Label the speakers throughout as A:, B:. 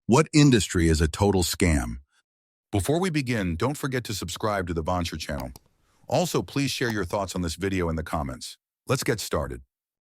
A: What industry is a total scam? Before we begin, don't forget to subscribe to the Vancher channel. Also, please share your thoughts on this video in the comments. Let's get started.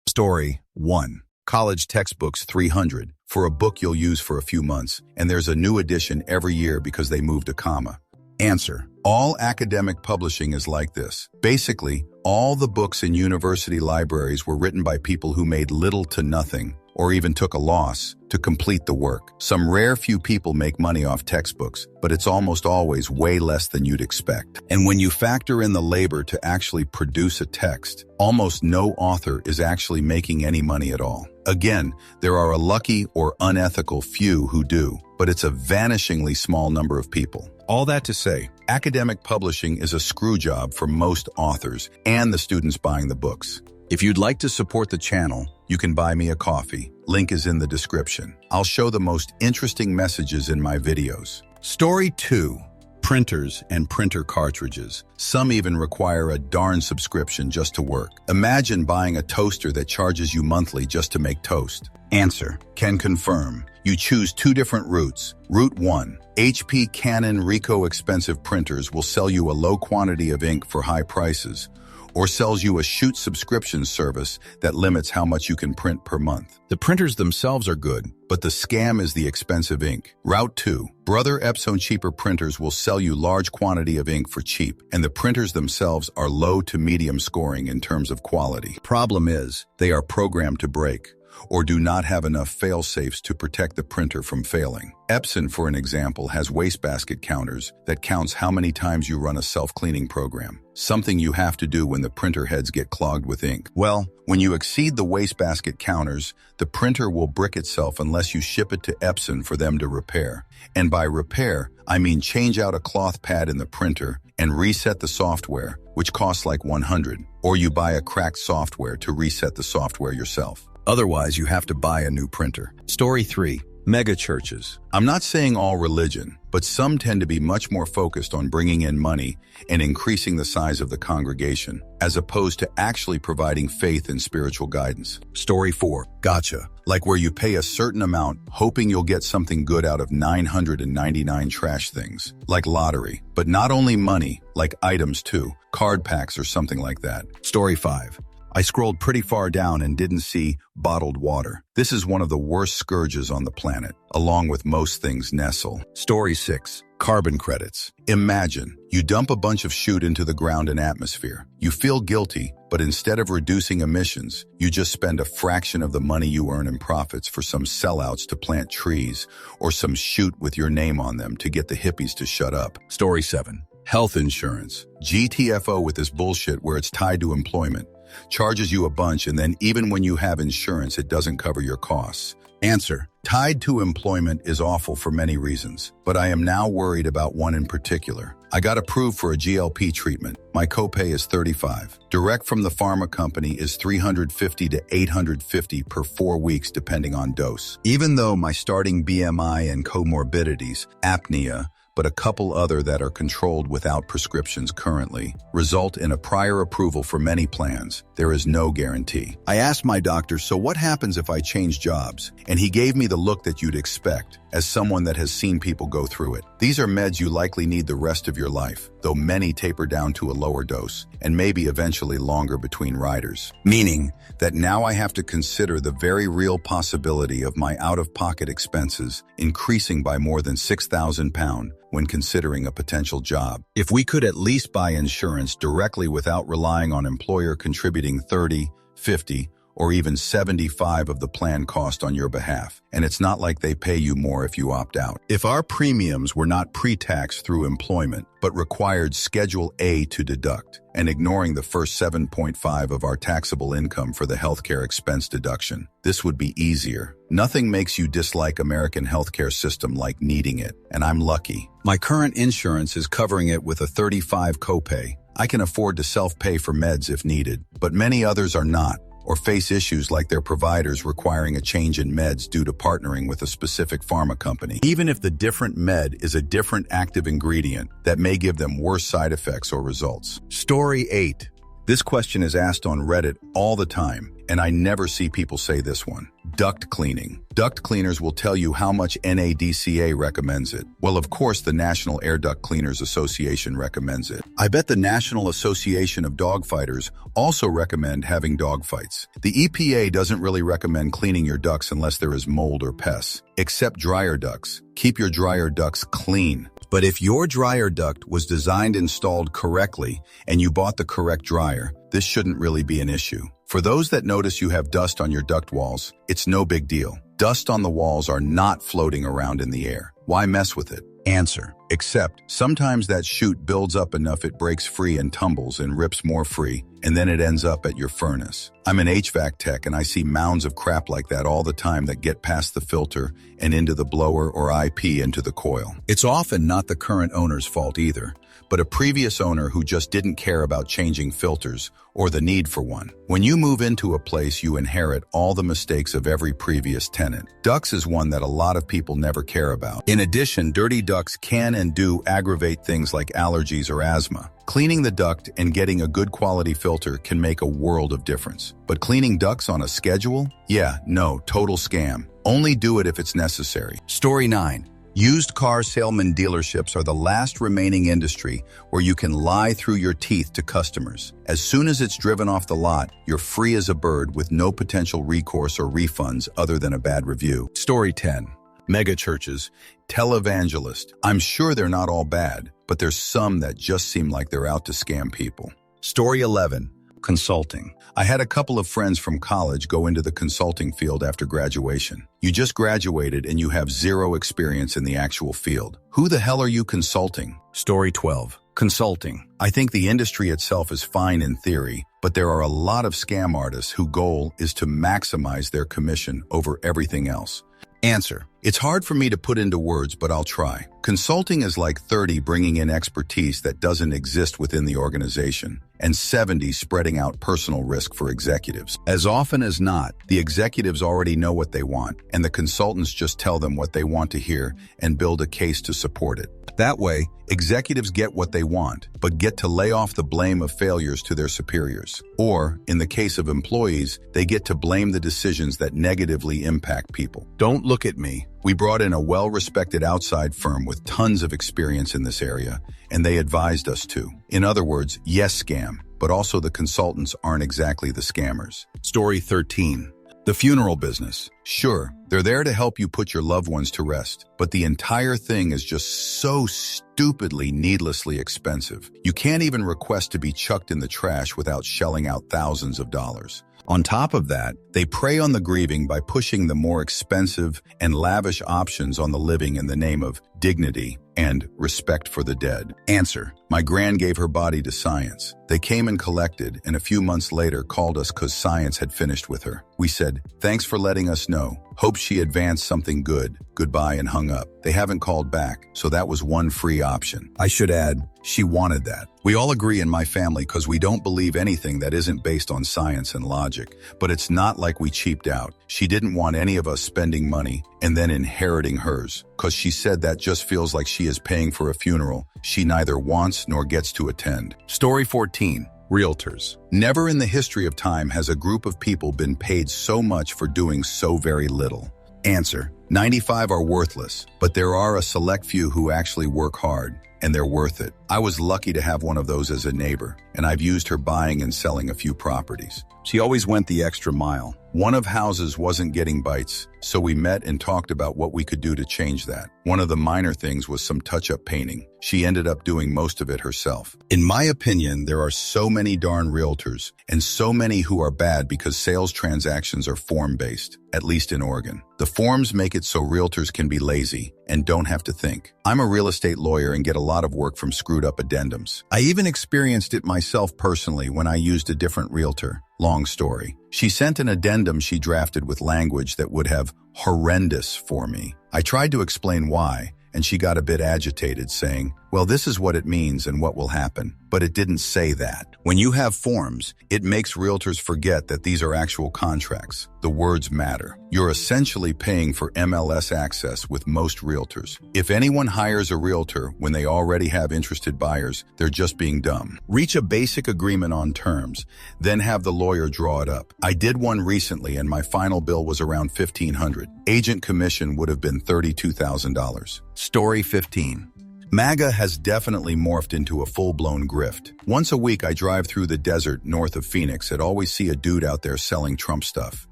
A: Story 1. College textbooks 300 for a book you'll use for a few months, and there's a new edition every year because they moved a comma. Answer. All academic publishing is like this. Basically, all the books in university libraries were written by people who made little to nothing, or even took a loss, to complete the work. Some rare few people make money off textbooks, but it's almost always way less than you'd expect. And when you factor in the labor to actually produce a text, almost no author is actually making any money at all. Again, there are a lucky or unethical few who do, but it's a vanishingly small number of people. All that to say, academic publishing is a screw job for most authors and the students buying the books. If you'd like to support the channel, you can buy me a coffee. Link is in the description. I'll show the most interesting messages in my videos. Story 2. Printers and printer cartridges. Some even require a darn subscription just to work. Imagine buying a toaster that charges you monthly just to make toast. Answer. Can confirm. You choose two different routes. Route 1. HP, Canon, Ricoh expensive printers will sell you a low quantity of ink for high prices, or sells you a shoot subscription service that limits how much you can print per month. The printers themselves are good, but the scam is the expensive ink. Route 2. Brother Epson cheaper printers will sell you large quantity of ink for cheap, and the printers themselves are low to medium scoring in terms of quality. Problem is, they are programmed to break, or do not have enough fail-safes to protect the printer from failing. Epson, for an example, has wastebasket counters that counts how many times you run a self-cleaning program, something you have to do when the printer heads get clogged with ink. Well, when you exceed the wastebasket counters, the printer will brick itself unless you ship it to Epson for them to repair. And by repair, I mean change out a cloth pad in the printer and reset the software, which costs like $100, or you buy a cracked software to reset the software yourself. Otherwise, you have to buy a new printer. Story 3. Mega churches. I'm not saying all religion, but some tend to be much more focused on bringing in money and increasing the size of the congregation, as opposed to actually providing faith and spiritual guidance. Story 4. Gotcha. Like where you pay a certain amount, hoping you'll get something good out of 999 trash things, like lottery. But not only money, like items too, card packs or something like that. Story 5. I scrolled pretty far down and didn't see bottled water. This is one of the worst scourges on the planet, along with most things nestle. Story 6. Carbon credits. Imagine, you dump a bunch of shit into the ground and atmosphere. You feel guilty, but instead of reducing emissions, you just spend a fraction of the money you earn in profits for some sellouts to plant trees, or some shit with your name on them to get the hippies to shut up. Story 7. Health insurance. GTFO with this bullshit where it's tied to employment. Charges you a bunch, and then even when you have insurance, it doesn't cover your costs. Answer. Tied to employment is awful for many reasons, but I am now worried about one in particular. I got approved for a GLP treatment. My copay is $35. Direct from the pharma company is $350 to $850 per 4 weeks depending on dose. Even though my starting BMI and comorbidities, apnea, but a couple other that are controlled without prescriptions currently, result in a prior approval for many plans, there is no guarantee. I asked my doctor, so what happens if I change jobs? And he gave me the look that you'd expect, as someone that has seen people go through it. These are meds you likely need the rest of your life, though many taper down to a lower dose, and maybe eventually longer between riders. Meaning that now I have to consider the very real possibility of my out-of-pocket expenses increasing by more than £6,000 when considering a potential job. If we could at least buy insurance directly without relying on employer contributing 30, 50, or even 75 of the plan cost on your behalf, and it's not like they pay you more if you opt out. If our premiums were not pre-tax through employment, but required Schedule A to deduct, and ignoring the first 7.5 of our taxable income for the healthcare expense deduction, this would be easier. Nothing makes you dislike American healthcare system like needing it, and I'm lucky. My current insurance is covering it with a $35 copay. I can afford to self-pay for meds if needed, but many others are not, or face issues like their providers requiring a change in meds due to partnering with a specific pharma company. Even if the different med is a different active ingredient, that may give them worse side effects or results. Story 8. This question is asked on Reddit all the time, and I never see people say this one. Duct cleaning. Duct cleaners will tell you how much NADCA recommends it. Well, of course, the National Air Duct Cleaners Association recommends it. I bet the National Association of Dogfighters also recommend having dogfights. The EPA doesn't really recommend cleaning your ducts unless there is mold or pests, except dryer ducts. Keep your dryer ducts clean. But if your dryer duct was designed and installed correctly and you bought the correct dryer, this shouldn't really be an issue. For those that notice you have dust on your duct walls, it's no big deal. Dust on the walls are not floating around in the air. Why mess with it? Answer. Except sometimes that chute builds up enough it breaks free and tumbles and rips more free, and then it ends up at your furnace. I'm an HVAC tech and I see mounds of crap like that all the time that get past the filter and into the blower or IP into the coil. It's often not the current owner's fault either, but a previous owner who just didn't care about changing filters or the need for one. When you move into a place, you inherit all the mistakes of every previous tenant. Ducts is one that a lot of people never care about. In addition, dirty ducts can and do aggravate things like allergies or asthma. Cleaning the duct and getting a good quality filter can make a world of difference. But cleaning ducts on a schedule? Yeah, no, total scam. Only do it if it's necessary. Story 9. Used car salesman dealerships are the last remaining industry where you can lie through your teeth to customers. As soon as it's driven off the lot, you're free as a bird with no potential recourse or refunds other than a bad review. Story 10. Mega churches, televangelists. I'm sure they're not all bad, but there's some that just seem like they're out to scam people. Story 11. Consulting. I had a couple of friends from college go into the consulting field after graduation. You just graduated and you have zero experience in the actual field. Who the hell are you consulting? Story 12. Consulting. I think the industry itself is fine in theory, but there are a lot of scam artists whose goal is to maximize their commission over everything else. Answer. It's hard for me to put into words, but I'll try. Consulting is like 30 bringing in expertise that doesn't exist within the organization, and 70 spreading out personal risk for executives. As often as not, the executives already know what they want, and the consultants just tell them what they want to hear and build a case to support it. That way, executives get what they want, but get to lay off the blame of failures to their superiors. Or, in the case of employees, they get to blame the decisions that negatively impact people. Don't look at me. We brought in a well-respected outside firm with tons of experience in this area, and they advised us to. In other words, yes, scam, but also the consultants aren't exactly the scammers. Story 13. The funeral business. Sure, they're there to help you put your loved ones to rest, but the entire thing is just so stupidly, needlessly expensive. You can't even request to be chucked in the trash without shelling out thousands of dollars. On top of that, they prey on the grieving by pushing the more expensive and lavish options on the living in the name of dignity and respect for the dead. Answer. My gran gave her body to science. They came and collected, and a few months later called us because science had finished with her. We said, thanks for letting us know. Hope she advanced something good. Goodbye, and hung up. They haven't called back, so that was one free option. I should add, she wanted that. We all agree in my family because we don't believe anything that isn't based on science and logic. But it's not like we cheaped out. She didn't want any of us spending money and then inheriting hers, because she said that just feels like she is paying for a funeral she neither wants nor gets to attend. Story 14. Realtors. Never in the history of time has a group of people been paid so much for doing so very little. Answer. 95 are worthless, but there are a select few who actually work hard, and they're worth it. I was lucky to have one of those as a neighbor, and I've used her buying and selling a few properties. She always went the extra mile. One of houses wasn't getting bites, so we met and talked about what we could do to change that. One of the minor things was some touch-up painting. She ended up doing most of it herself. In my opinion, there are so many darn realtors, and so many who are bad because sales transactions are form-based, at least in Oregon. The forms make it so realtors can be lazy and don't have to think. I'm a real estate lawyer and get a lot of work from screwed-up addendums. I even experienced it myself personally when I used a different realtor. Long story. She sent an addendum she drafted with language that would have horrendous for me. I tried to explain why, and she got a bit agitated, saying, Well, this is what it means and what will happen. But it didn't say that. When you have forms, it makes realtors forget that these are actual contracts. The words matter. You're essentially paying for MLS access with most realtors. If anyone hires a realtor when they already have interested buyers, they're just being dumb. Reach a basic agreement on terms, then have the lawyer draw it up. I did one recently and my final bill was around $1,500. Agent commission would have been $32,000. Story 15. MAGA has definitely morphed into a full-blown grift. Once a week, I drive through the desert north of Phoenix and always see a dude out there selling Trump stuff.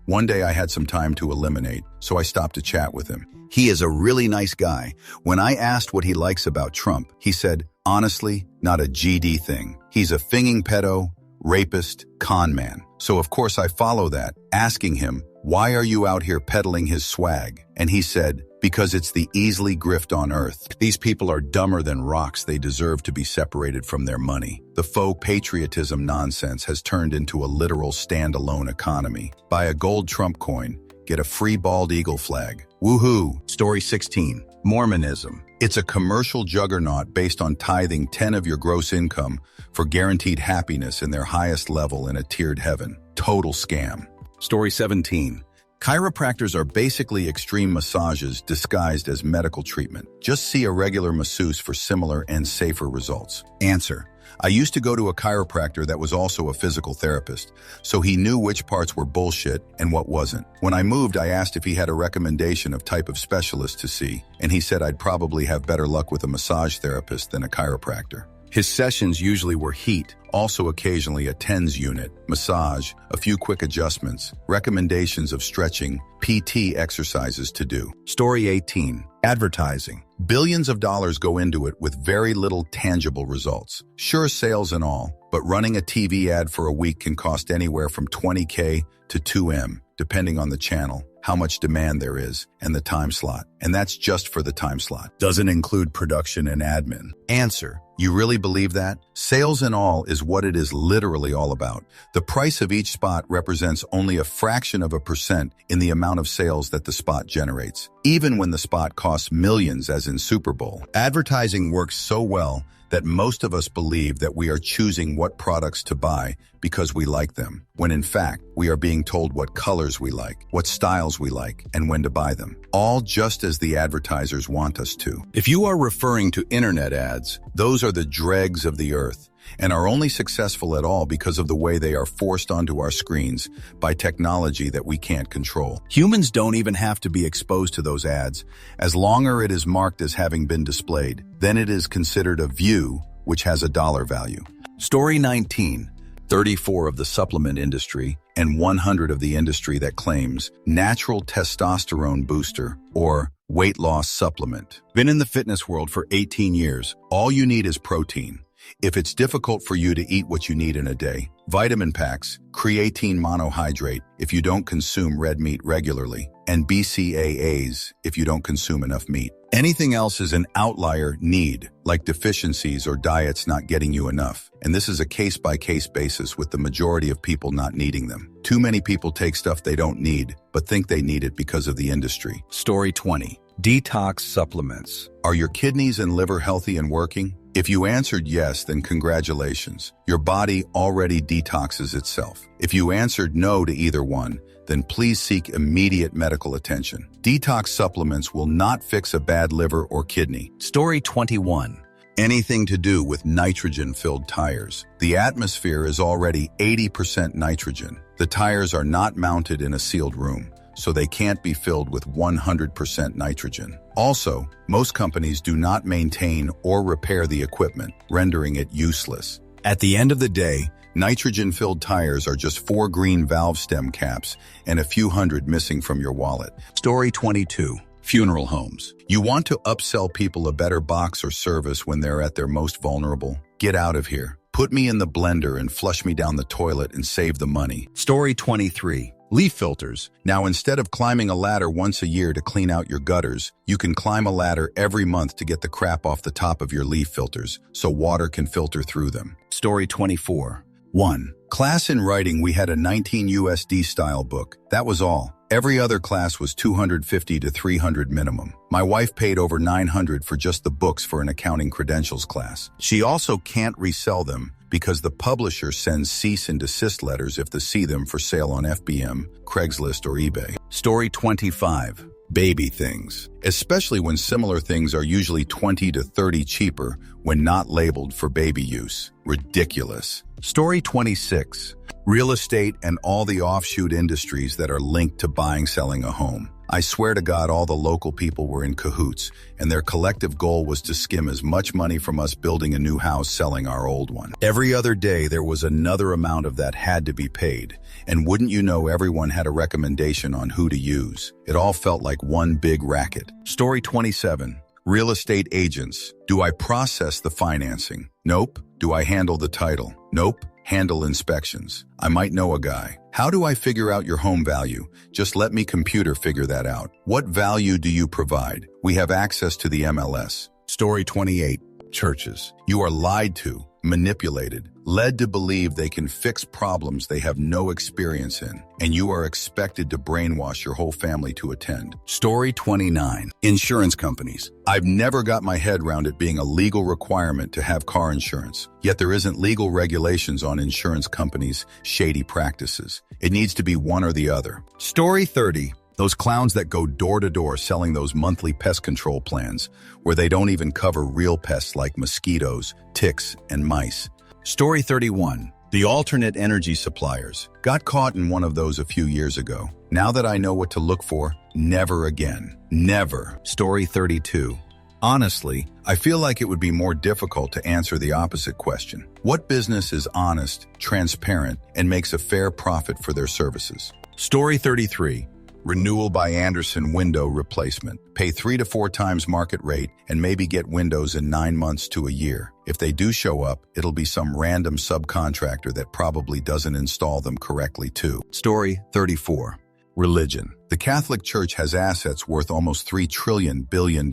A: One day I had some time to eliminate, so I stopped to chat with him. He is a really nice guy. When I asked what he likes about Trump, he said, honestly, not a GD thing. He's a finging pedo, rapist, con man. So of course I follow that, asking him, why are you out here peddling his swag? And he said, because it's the easily grift on earth. These people are dumber than rocks. They deserve to be separated from their money. The faux patriotism nonsense has turned into a literal standalone economy. Buy a gold Trump coin, get a free bald eagle flag. Woohoo! Story 16. Mormonism. It's a commercial juggernaut based on tithing 10 of your gross income for guaranteed happiness in their highest level in a tiered heaven. Total scam. Story 17. Chiropractors are basically extreme massages disguised as medical treatment. Just see a regular masseuse for similar and safer results. Answer. I used to go to a chiropractor that was also a physical therapist, so he knew which parts were bullshit and what wasn't. When I moved, I asked if he had a recommendation of type of specialist to see, and he said I'd probably have better luck with a massage therapist than a chiropractor. His sessions usually were heat, also occasionally a TENS unit, massage, a few quick adjustments, recommendations of stretching, PT exercises to do. Story 18. Advertising. Billions of dollars go into it with very little tangible results. Sure, sales and all, but running a TV ad for a week can cost anywhere from $20K to $2M, depending on the channel, how much demand there is, and the time slot. And that's just for the time slot. Doesn't include production and admin. Answer. You really believe that? Sales and all is what it is literally all about. The price of each spot represents only a fraction of a percent in the amount of sales that the spot generates, even when the spot costs millions as in Super Bowl. Advertising works so well that most of us believe that we are choosing what products to buy because we like them, when in fact, we are being told what colors we like, what styles we like, and when to buy them, all just as the advertisers want us to. If you are referring to internet ads, those are the dregs of the earth and are only successful at all because of the way they are forced onto our screens by technology that we can't control. Humans don't even have to be exposed to those ads. As long as it is marked as having been displayed, then it is considered a view, which has a dollar value. Story 19. 34 of the supplement industry and 100 of the industry that claims natural testosterone booster or weight loss supplement. Been in the fitness world for 18 years. All you need is protein. If it's difficult for you to eat what you need in a day, vitamin packs, creatine monohydrate if you don't consume red meat regularly, and BCAAs if you don't consume enough meat. Anything else is an outlier need, like deficiencies or diets not getting you enough. And this is a case-by-case basis with the majority of people not needing them. Too many people take stuff they don't need, but think they need it because of the industry. Story 20. Detox supplements. Are your kidneys and liver healthy and working? If you answered yes, then congratulations. Your body already detoxes itself. If you answered no to either one, then please seek immediate medical attention. Detox supplements will not fix a bad liver or kidney. Story 21. Anything to do with nitrogen-filled tires. The atmosphere is already 80% nitrogen. The tires are not mounted in a sealed room, so they can't be filled with 100% nitrogen. Also, most companies do not maintain or repair the equipment, rendering it useless. At the end of the day, nitrogen-filled tires are just 4 green valve stem caps and a few hundred missing from your wallet. Story 22. Funeral homes. You want to upsell people a better box or service when they're at their most vulnerable? Get out of here. Put me in the blender and flush me down the toilet and save the money. Story 23. Leaf filters. Now, instead of climbing a ladder once a year to clean out your gutters, you can climb a ladder every month to get the crap off the top of your leaf filters so water can filter through them. Story 24. 1. Class in writing, we had a 19 USD style book. That was all. Every other class was $250 to $300 minimum. My wife paid over $900 for just the books for an accounting credentials class. She also can't resell them because the publisher sends cease and desist letters if they see them for sale on FBM, Craigslist, or eBay. Story 25. Baby things. Especially when similar things are usually 20 to 30 cheaper when not labeled for baby use. Ridiculous. Story 26. Real estate and all the offshoot industries that are linked to buying, selling a home. I swear to God, all the local people were in cahoots, and their collective goal was to skim as much money from us building a new house, selling our old one. Every other day, there was another amount of that had to be paid. And wouldn't you know, everyone had a recommendation on who to use. It all felt like one big racket. Story 27. Real estate agents. Do I process the financing? Nope. Do I handle the title? Nope. Handle inspections. I might know a guy. How do I figure out your home value? Just let me computer figure that out. What value do you provide? We have access to the MLS. Story 28. Churches. You are lied to, manipulated, led to believe they can fix problems they have no experience in, and you are expected to brainwash your whole family to attend. Story 29. Insurance companies. I've never got my head around it being a legal requirement to have car insurance, yet there isn't legal regulations on insurance companies' shady practices. It needs to be one or the other. Story 30. Those clowns that go door to door selling those monthly pest control plans where they don't even cover real pests like mosquitoes, ticks, and mice. Story 31. The alternate energy suppliers. Got caught in one of those a few years ago. Now that I know what to look for, never again. Never. Story 32. Honestly, I feel like it would be more difficult to answer the opposite question. What business is honest, transparent, and makes a fair profit for their services? Story 33. Renewal by Andersen window replacement. Pay 3 to 4 times market rate and maybe get windows in 9 months to a year. If they do show up, it'll be some random subcontractor that probably doesn't install them correctly too. Story 34. Religion. The Catholic Church has assets worth almost $3 billion.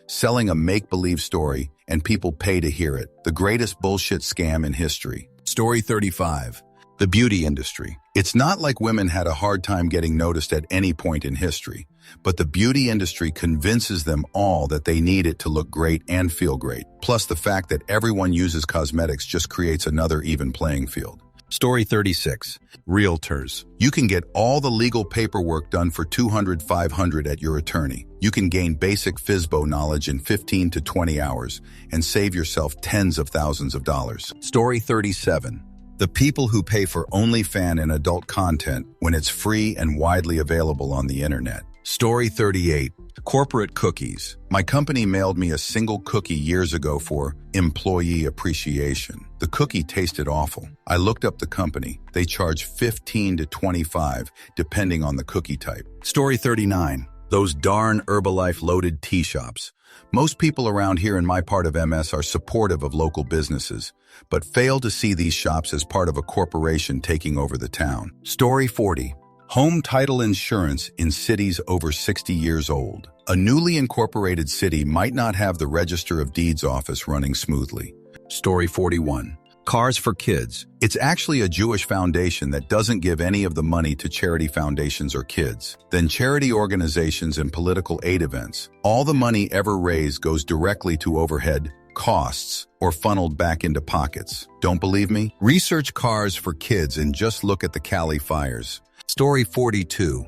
A: Selling a make-believe story, and people pay to hear it. The greatest bullshit scam in history. Story 35. The beauty industry. It's not like women had a hard time getting noticed at any point in history, but the beauty industry convinces them all that they need it to look great and feel great. Plus, the fact that everyone uses cosmetics just creates another even playing field. Story 36. Realtors. You can get all the legal paperwork done for $200-$500 at your attorney. You can gain basic FSBO knowledge in 15 to 20 hours and save yourself tens of thousands of dollars. Story 37. The people who pay for OnlyFans and adult content when it's free and widely available on the internet. Story 38. Corporate cookies. My company mailed me a single cookie years ago for employee appreciation. The cookie tasted awful. I looked up the company. They charge 15 to 25, depending on the cookie type. Story 39. Those darn Herbalife loaded tea shops. Most people around here in my part of MS are supportive of local businesses, but fail to see these shops as part of a corporation taking over the town. Story 40. Home title insurance in cities over 60 years old. A newly incorporated city might not have the Register of Deeds office running smoothly. Story 41. Cars for Kids. It's actually a Jewish foundation that doesn't give any of the money to charity foundations or kids. Then charity organizations and political aid events. All the money ever raised goes directly to overhead costs or funneled back into pockets. Don't believe me? Research Cars for Kids and just look at the Cali fires. Story 42.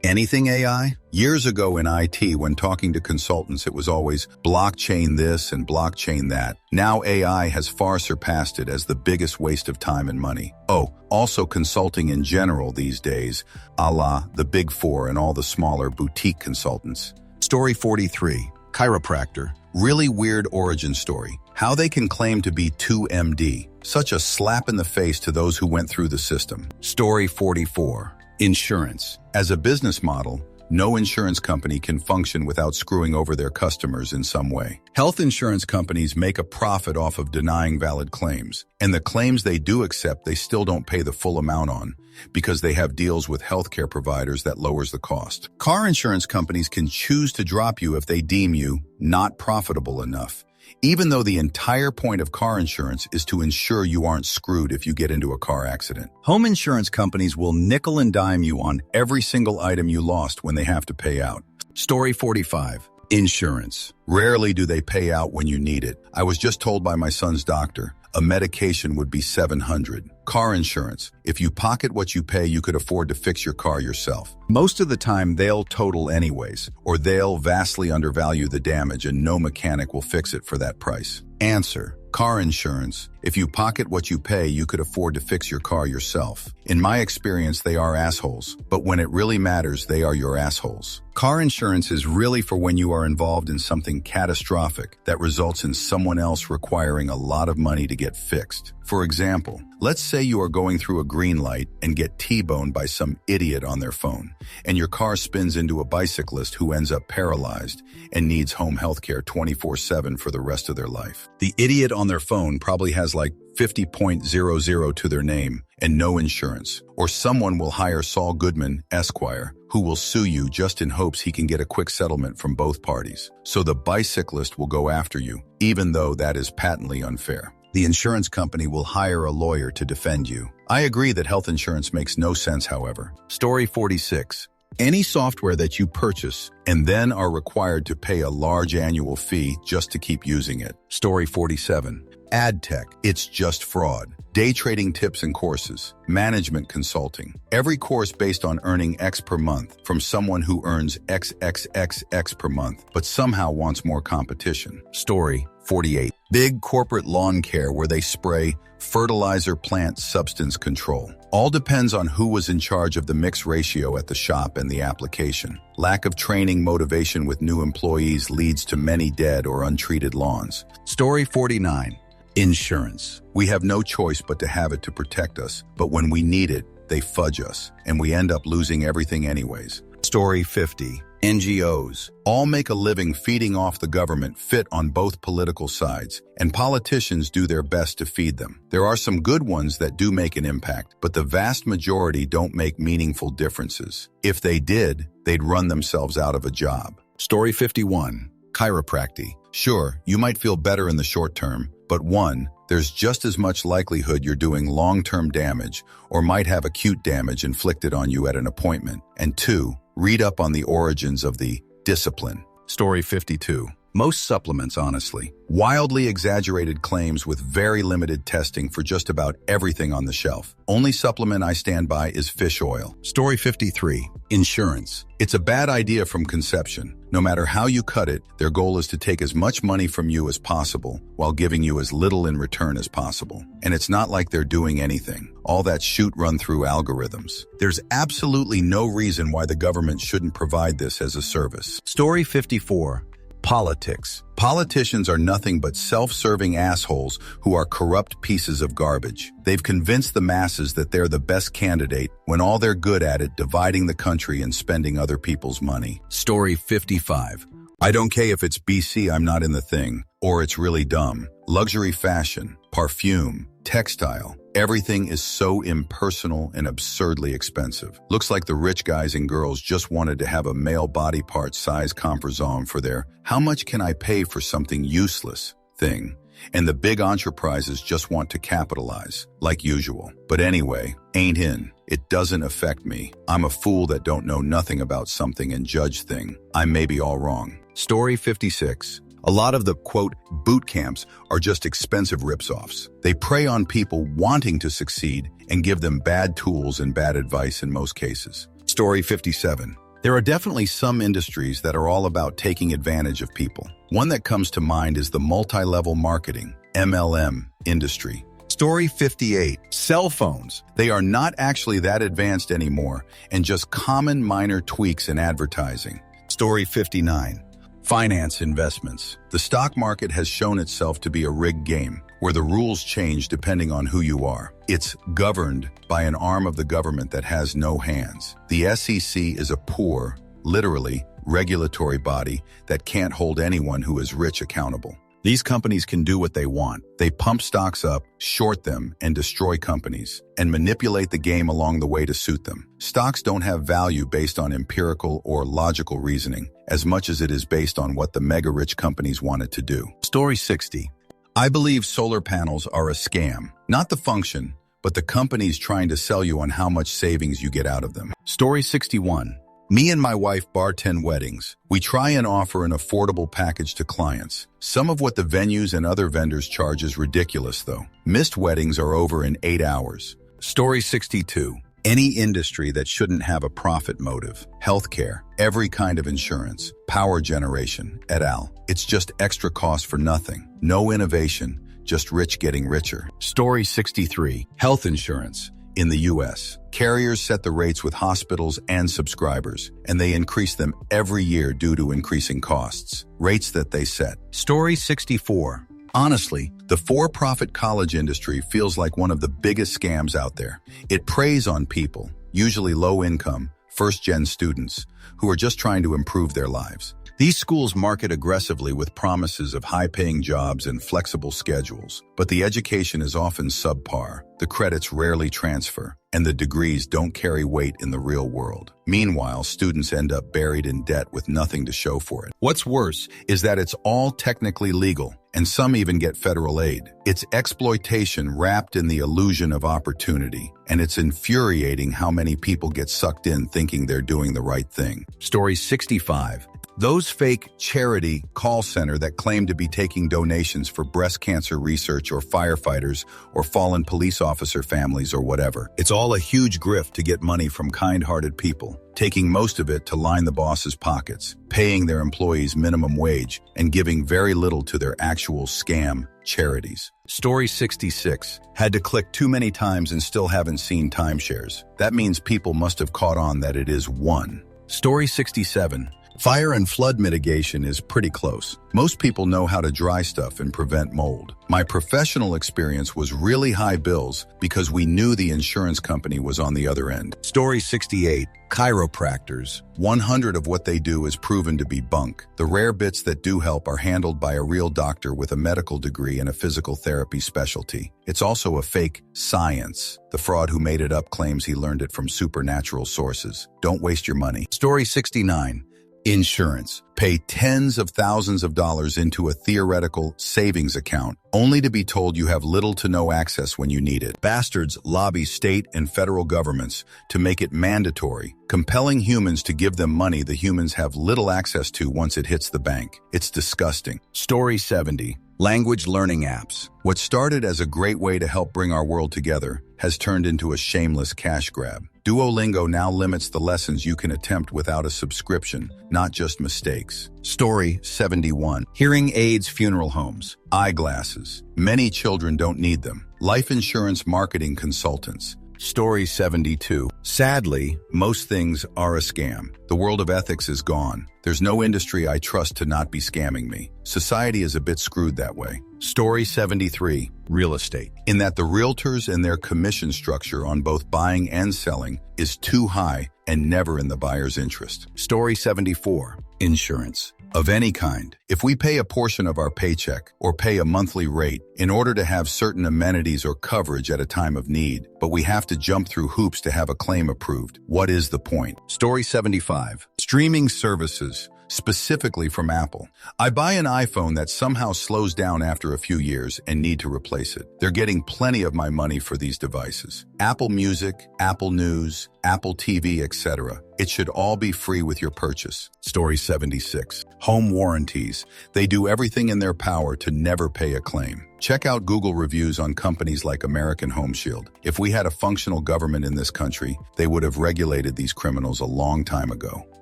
A: Anything AI? Years ago in IT, when talking to consultants, it was always blockchain this and blockchain that. Now AI has far surpassed it as the biggest waste of time and money. Oh, also consulting in general these days, a la the Big Four and all the smaller boutique consultants. Story 43. Chiropractor. Really weird origin story. How they can claim to be 2MD. Such a slap in the face to those who went through the system. Story 44. Insurance. As a business model, no insurance company can function without screwing over their customers in some way. Health insurance companies make a profit off of denying valid claims, and the claims they do accept they still don't pay the full amount on because they have deals with healthcare providers that lowers the cost. Car insurance companies can choose to drop you if they deem you not profitable enough. even though the entire point of car insurance is to ensure you aren't screwed if you get into a car accident. Home insurance companies will nickel and dime you on every single item you lost when they have to pay out. Story 45. Insurance. Rarely do they pay out when you need it. I was just told by my son's doctor, a medication would be $700. Car insurance. If you pocket what you pay, you could afford to fix your car yourself. Most of the time, they'll total anyways, or they'll vastly undervalue the damage and no mechanic will fix it for that price. Answer. Car insurance. If you pocket what you pay, you could afford to fix your car yourself. In my experience, they are assholes, but when it really matters, they are your assholes. Car insurance is really for when you are involved in something catastrophic that results in someone else requiring a lot of money to get fixed. For example, let's say you are going through a green light and get T-boned by some idiot on their phone, and your car spins into a bicyclist who ends up paralyzed and needs home health care 24/7 for the rest of their life. The idiot on their phone probably has like 50.00 to their name and no insurance, or someone will hire Saul Goodman, Esquire, who will sue you just in hopes he can get a quick settlement from both parties. So the bicyclist will go after you, even though that is patently unfair. The insurance company will hire a lawyer to defend you. I agree that health insurance makes no sense, however. Story 46. Any software that you purchase and then are required to pay a large annual fee just to keep using it. Story 47. Ad tech. It's just fraud. Day trading tips and courses. Management consulting. Every course based on earning X per month from someone who earns XXXX per month, but somehow wants more competition. Story 48. Big corporate lawn care where they spray fertilizer plant substance control. All depends on who was in charge of the mix ratio at the shop and the application. Lack of training motivation with new employees leads to many dead or untreated lawns. Story 49. Insurance. We have no choice but to have it to protect us, but when we need it, they fudge us, and we end up losing everything anyways. Story 50. NGOs. All make a living feeding off the government fit on both political sides, and politicians do their best to feed them. There are some good ones that do make an impact, but the vast majority don't make meaningful differences. If they did, they'd run themselves out of a job. Story 51. Chiropractic. Sure, you might feel better in the short term, but 1, there's just as much likelihood you're doing long-term damage or might have acute damage inflicted on you at an appointment. And 2, read up on the origins of the discipline. Story 52. Most supplements, honestly. Wildly exaggerated claims with very limited testing for just about everything on the shelf. Only supplement I stand by is fish oil. Story 53. Insurance. It's a bad idea from conception. No matter how you cut it, their goal is to take as much money from you as possible while giving you as little in return as possible. And it's not like they're doing anything. All that shoot run through algorithms. There's absolutely no reason why the government shouldn't provide this as a service. Story 54. Politics. Politicians are nothing but self-serving assholes who are corrupt pieces of garbage. They've convinced the masses that they're the best candidate when all they're good at is dividing the country and spending other people's money. Story 55. I don't care if it's BC I'm not in the thing, or it's really dumb. Luxury fashion, perfume, textile, everything is so impersonal and absurdly expensive. Looks like the rich guys and girls just wanted to have a male body part size compression for their "how much can I pay for something useless" thing. And the big enterprises just want to capitalize, like usual. But anyway, ain't in. It doesn't affect me. I'm a fool that don't know nothing about something and judge thing. I may be all wrong. Story 56. A lot of the, quote, boot camps are just expensive rips-offs. They prey on people wanting to succeed and give them bad tools and bad advice in most cases. Story 57. There are definitely some industries that are all about taking advantage of people. One that comes to mind is the multi-level marketing, MLM, industry. Story 58. Cell phones. They are not actually that advanced anymore and just common minor tweaks in advertising. Story 59. Finance investments. The stock market has shown itself to be a rigged game where the rules change depending on who you are. It's governed by an arm of the government that has no hands. The SEC is a poor, literally, regulatory body that can't hold anyone who is rich accountable. These companies can do what they want. They pump stocks up, short them, and destroy companies, and manipulate the game along the way to suit them. Stocks don't have value based on empirical or logical reasoning, as much as it is based on what the mega-rich companies wanted to do. Story 60. I believe solar panels are a scam. Not the function, but the companies trying to sell you on how much savings you get out of them. Story 61. Me and my wife bartend weddings. We try and offer an affordable package to clients. Some of what the venues and other vendors charge is ridiculous, though. Missed weddings are over in 8 hours. Story 62. Any industry that shouldn't have a profit motive. Healthcare, every kind of insurance, power generation, et al. It's just extra cost for nothing. No innovation, just rich getting richer. Story 63. Health insurance. In the U.S., carriers set the rates with hospitals and subscribers, and they increase them every year due to increasing costs. Rates that they set. Story 64. Honestly, the for-profit college industry feels like one of the biggest scams out there. It preys on people, usually low-income, first-gen students, who are just trying to improve their lives. These schools market aggressively with promises of high-paying jobs and flexible schedules, but the education is often subpar, the credits rarely transfer, and the degrees don't carry weight in the real world. Meanwhile, students end up buried in debt with nothing to show for it. What's worse is that it's all technically legal, and some even get federal aid. It's exploitation wrapped in the illusion of opportunity, and it's infuriating how many people get sucked in thinking they're doing the right thing. Story 65. Those fake charity call center that claim to be taking donations for breast cancer research or firefighters or fallen police officer families or whatever. It's all a huge grift to get money from kind-hearted people, taking most of it to line the boss's pockets, paying their employees minimum wage, and giving very little to their actual scam charities. Story 66. Had to click too many times and still haven't seen timeshares. That means people must have caught on that it is one. Story 67. Fire and flood mitigation is pretty close. Most people know how to dry stuff and prevent mold. My professional experience was really high bills because we knew the insurance company was on the other end. Story 68. Chiropractors. 100 of what they do is proven to be bunk. The rare bits that do help are handled by a real doctor with a medical degree and a physical therapy specialty. It's also a fake science. The fraud who made it up claims he learned it from supernatural sources. Don't waste your money. Story 69. Insurance. Pay tens of thousands of dollars into a theoretical savings account, only to be told you have little to no access when you need it. Bastards lobby state and federal governments to make it mandatory, compelling humans to give them money the humans have little access to once it hits the bank. It's disgusting. Story 70. Language learning apps. What started as a great way to help bring our world together has turned into a shameless cash grab. Duolingo now limits the lessons you can attempt without a subscription, not just mistakes. Story 71. Hearing aids funeral homes. Eyeglasses. Many children don't need them. Life insurance marketing consultants. Story 72. Sadly, most things are a scam. The world of ethics is gone. There's no industry I trust to not be scamming me. Society is a bit screwed that way. Story 73. Real estate. In that the realtors and their commission structure on both buying and selling is too high and never in the buyer's interest. Story 74. Insurance. Of any kind. If we pay a portion of our paycheck or pay a monthly rate in order to have certain amenities or coverage at a time of need, but we have to jump through hoops to have a claim approved, what is the point? Story 75. Streaming services. Specifically from Apple. I buy an iPhone that somehow slows down after a few years and need to replace it. They're getting plenty of my money for these devices. Apple Music, Apple News, Apple TV, etc. It should all be free with your purchase. Story 76. Home warranties. They do everything in their power to never pay a claim. Check out Google reviews on companies like American Home Shield. If we had a functional government in this country, they would have regulated these criminals a long time ago.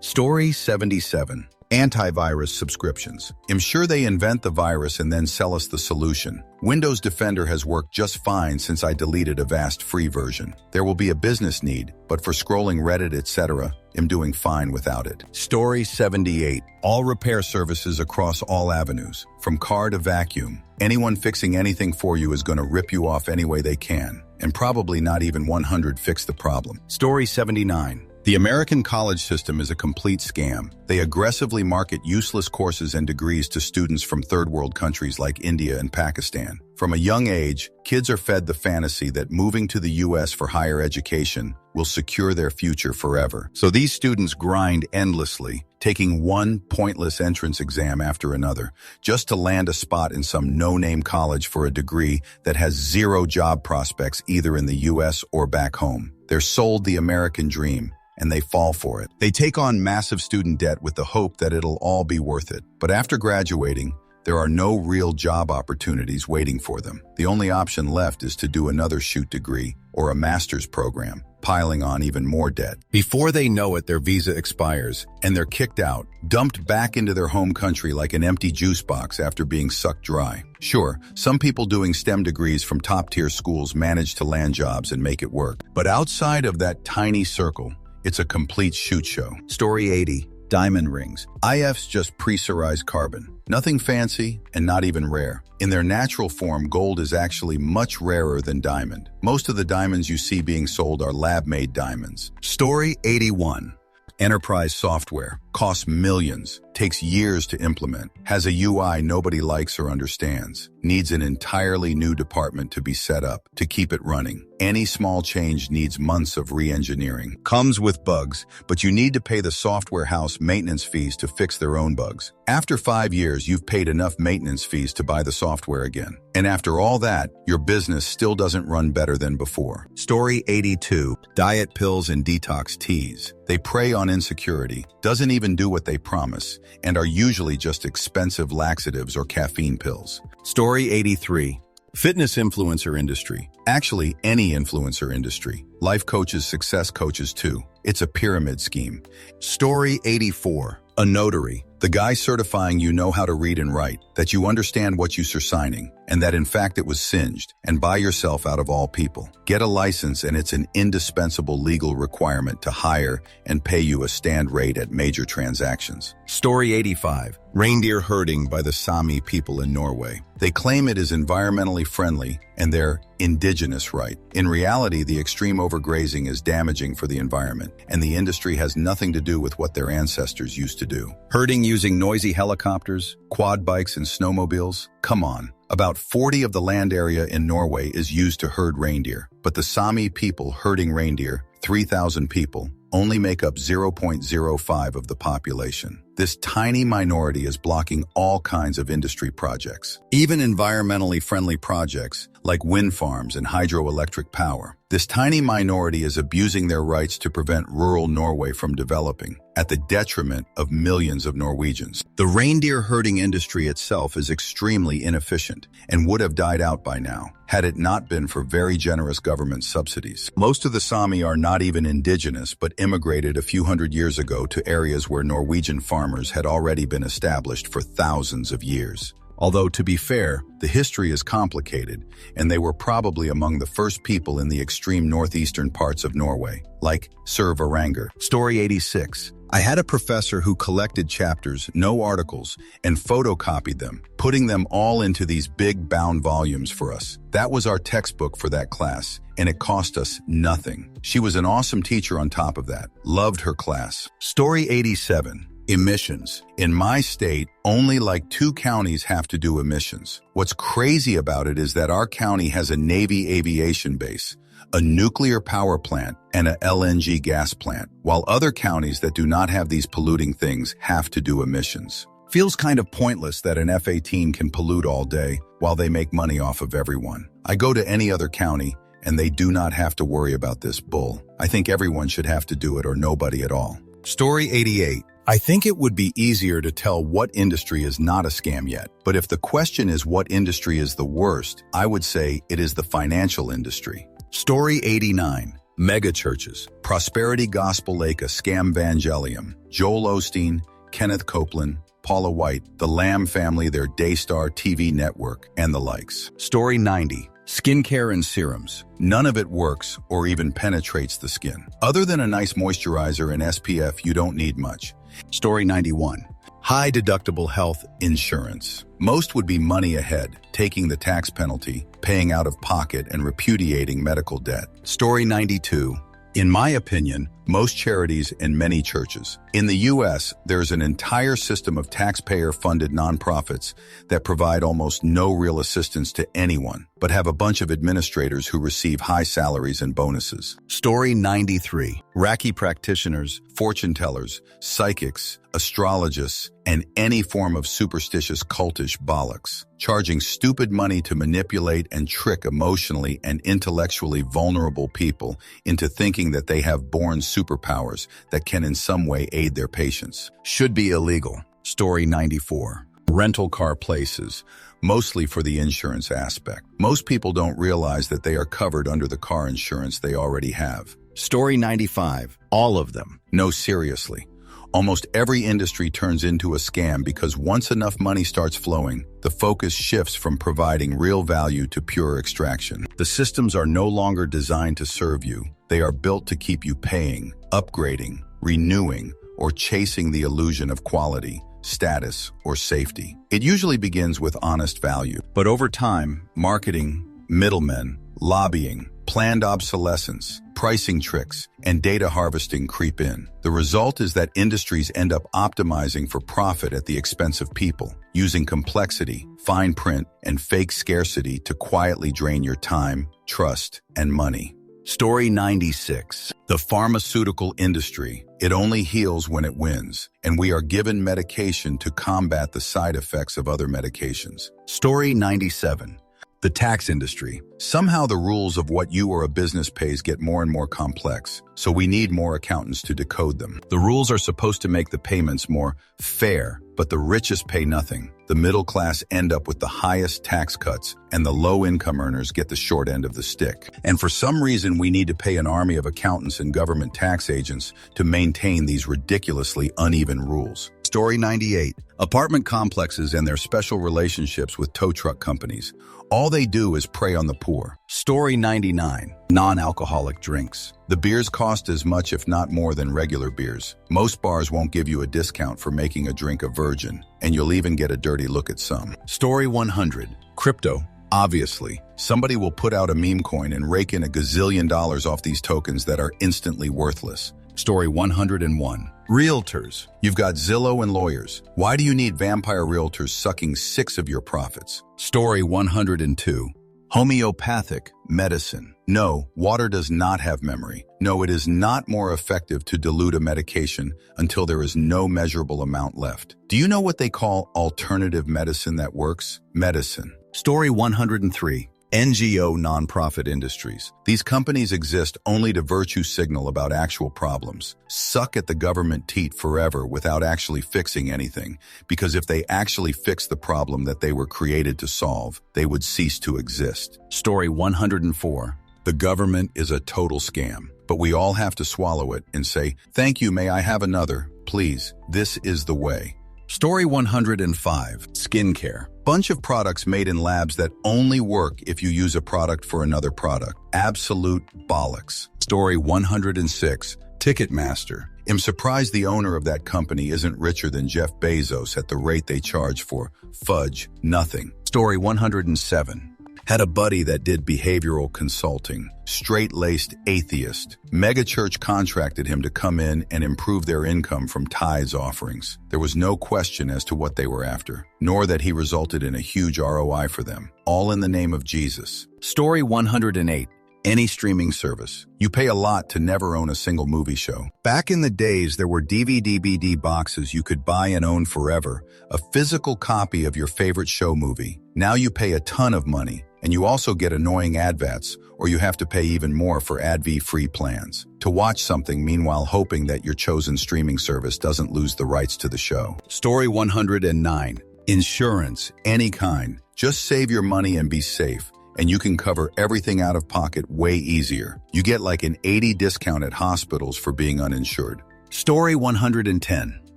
A: Story 77. Antivirus subscriptions. I'm sure they invent the virus and then sell us the solution. Windows Defender has worked just fine since I deleted a vast free version. There will be a business need, but for scrolling Reddit, etc., I'm doing fine without it. Story 78. All repair services across all avenues, from car to vacuum. Anyone fixing anything for you is going to rip you off any way they can, and probably not even 100 fix the problem. Story 79. The American college system is a complete scam. They aggressively market useless courses and degrees to students from third world countries like India and Pakistan. From a young age, kids are fed the fantasy that moving to the US for higher education will secure their future forever. So these students grind endlessly, taking one pointless entrance exam after another, just to land a spot in some no-name college for a degree that has zero job prospects either in the US or back home. They're sold the American dream, and they fall for it. They take on massive student debt with the hope that it'll all be worth it. But after graduating, there are no real job opportunities waiting for them. The only option left is to do another shoot degree or a master's program, piling on even more debt. Before they know it, their visa expires, and they're kicked out, dumped back into their home country like an empty juice box after being sucked dry. Sure, some people doing STEM degrees from top-tier schools manage to land jobs and make it work. But outside of that tiny circle, it's a complete shoot show. Story 80. Diamond rings. IFs just pressurized carbon. Nothing fancy and not even rare. In their natural form, gold is actually much rarer than diamond. Most of the diamonds you see being sold are lab-made diamonds. Story 81. Enterprise software. Costs millions. Takes years to implement. Has a UI nobody likes or understands. Needs an entirely new department to be set up to keep it running. Any small change needs months of re-engineering. Comes with bugs, but you need to pay the software house maintenance fees to fix their own bugs. After 5 years, you've paid enough maintenance fees to buy the software again. And after all that, your business still doesn't run better than before. Story 82. Diet pills and detox teas. They prey on insecurity, doesn't even do what they promise, and are usually just expensive laxatives or caffeine pills. Story 83. Fitness influencer industry. Actually, any influencer industry. Life coaches, success coaches too. It's a pyramid scheme. Story 84. A notary. The guy certifying you know how to read and write, that you understand what you're signing, and that in fact it was singed, and by yourself out of all people. Get a license and it's an indispensable legal requirement to hire and pay you a stand rate at major transactions. Story 85. Reindeer herding by the Sami people in Norway. They claim it is environmentally friendly and they're indigenous right. In reality, the extreme overgrazing is damaging for the environment, and the industry has nothing to do with what their ancestors used to do. Herding using noisy helicopters, quad bikes, and snowmobiles? Come on. About 40 of the land area in Norway is used to herd reindeer, but the Sami people herding reindeer, 3,000 people, only make up 0.05 of the population. This tiny minority is blocking all kinds of industry projects, even environmentally friendly projects like wind farms and hydroelectric power. This tiny minority is abusing their rights to prevent rural Norway from developing, at the detriment of millions of Norwegians. The reindeer herding industry itself is extremely inefficient and would have died out by now, had it not been for very generous government subsidies. Most of the Sami are not even indigenous, but immigrated a few hundred years ago to areas where Norwegian farmers had already been established for thousands of years. Although, to be fair, the history is complicated, and they were probably among the first people in the extreme northeastern parts of Norway, like Sir Varanger. Story 86. I had a professor who collected chapters, no articles, and photocopied them, putting them all into these big bound volumes for us. That was our textbook for that class, and it cost us nothing. She was an awesome teacher on top of that. Loved her class. Story 87. Emissions. In my state, only like 2 counties have to do emissions. What's crazy about it is that our county has a Navy aviation base, a nuclear power plant, and a LNG gas plant, while other counties that do not have these polluting things have to do emissions. Feels kind of pointless that an F-18 can pollute all day while they make money off of everyone. I go to any other county, and they do not have to worry about this bull. I think everyone should have to do it or nobody at all. Story 88. I think it would be easier to tell what industry is not a scam yet, but if the question is what industry is the worst, I would say it is the financial industry. Story 89. Megachurches. Prosperity Gospel Lake, a scam evangelium. Joel Osteen, Kenneth Copeland, Paula White, the Lamb family, their Daystar TV network, and the likes. Story 90. Skincare and serums. None of it works or even penetrates the skin. Other than a nice moisturizer and SPF, you don't need much. Story 91. High deductible health insurance. Most would be money ahead, taking the tax penalty, paying out of pocket, and repudiating medical debt. Story 92. In my opinion, most charities, and many churches. In the U.S., there's an entire system of taxpayer-funded nonprofits that provide almost no real assistance to anyone, but have a bunch of administrators who receive high salaries and bonuses. Story 93. Reiki practitioners, fortune tellers, psychics, astrologists, and any form of superstitious cultish bollocks, charging stupid money to manipulate and trick emotionally and intellectually vulnerable people into thinking that they have born superpowers that can in some way aid their patients. Should be illegal. Story 94. Rental car places, mostly for the insurance aspect. Most people don't realize that they are covered under the car insurance they already have. Story 95. All of them. No, seriously. Almost every industry turns into a scam because once enough money starts flowing, the focus shifts from providing real value to pure extraction. The systems are no longer designed to serve you. They are built to keep you paying, upgrading, renewing, or chasing the illusion of quality, status, or safety. It usually begins with honest value, but over time, marketing, middlemen, lobbying, planned obsolescence, pricing tricks, and data harvesting creep in. The result is that industries end up optimizing for profit at the expense of people, using complexity, fine print, and fake scarcity to quietly drain your time, trust, and money. Story 96. The pharmaceutical industry. It only heals when it wins, and we are given medication to combat the side effects of other medications. Story 97. The tax industry. Somehow the rules of what you or a business pays get more and more complex, so we need more accountants to decode them. The rules are supposed to make the payments more fair, but the richest pay nothing. The middle class end up with the highest tax cuts, and the low-income earners get the short end of the stick. And for some reason, we need to pay an army of accountants and government tax agents to maintain these ridiculously uneven rules. Story 98. Apartment complexes and their special relationships with tow truck companies. All they do is prey on the poor. Story 99. Non-alcoholic drinks. The beers cost as much, if not more, than regular beers. Most bars won't give you a discount for making a drink a virgin, and you'll even get a dirty look at some. Story 100. Crypto. Obviously, somebody will put out a meme coin and rake in $1 gazillion off these tokens that are instantly worthless. Story 101. Realtors. You've got Zillow and lawyers. Why do you need vampire realtors sucking 6 of your profits? Story 102. Homeopathic medicine. No, water does not have memory. No, it is not more effective to dilute a medication until there is no measurable amount left. Do you know what they call alternative medicine that works? Medicine. Story 103. NGO nonprofit industries. These companies exist only to virtue signal about actual problems, suck at the government teat forever without actually fixing anything, because if they actually fixed the problem that they were created to solve, they would cease to exist. Story 104. The government is a total scam, but we all have to swallow it and say, "Thank you, may I have another? Please, this is the way." Story 105. Skincare. Bunch of products made in labs that only work if you use a product for another product. Absolute bollocks. Story 106. Ticketmaster. I'm surprised the owner of that company isn't richer than Jeff Bezos at the rate they charge for fudge nothing. Story 107. Had a buddy that did behavioral consulting. Straight-laced atheist. Megachurch contracted him to come in and improve their income from tithes offerings. There was no question as to what they were after, nor that he resulted in a huge ROI for them. All in the name of Jesus. Story 108. Any streaming service. You pay a lot to never own a single movie show. Back in the days, there were DVD boxes you could buy and own forever, a physical copy of your favorite show movie. Now you pay a ton of money, and you also get annoying adverts, or you have to pay even more for ad-free plans to watch something, meanwhile hoping that your chosen streaming service doesn't lose the rights to the show. Story 109. Insurance, any kind. Just save your money and be safe, and you can cover everything out of pocket way easier. You get like an 80% discount at hospitals for being uninsured. Story 110.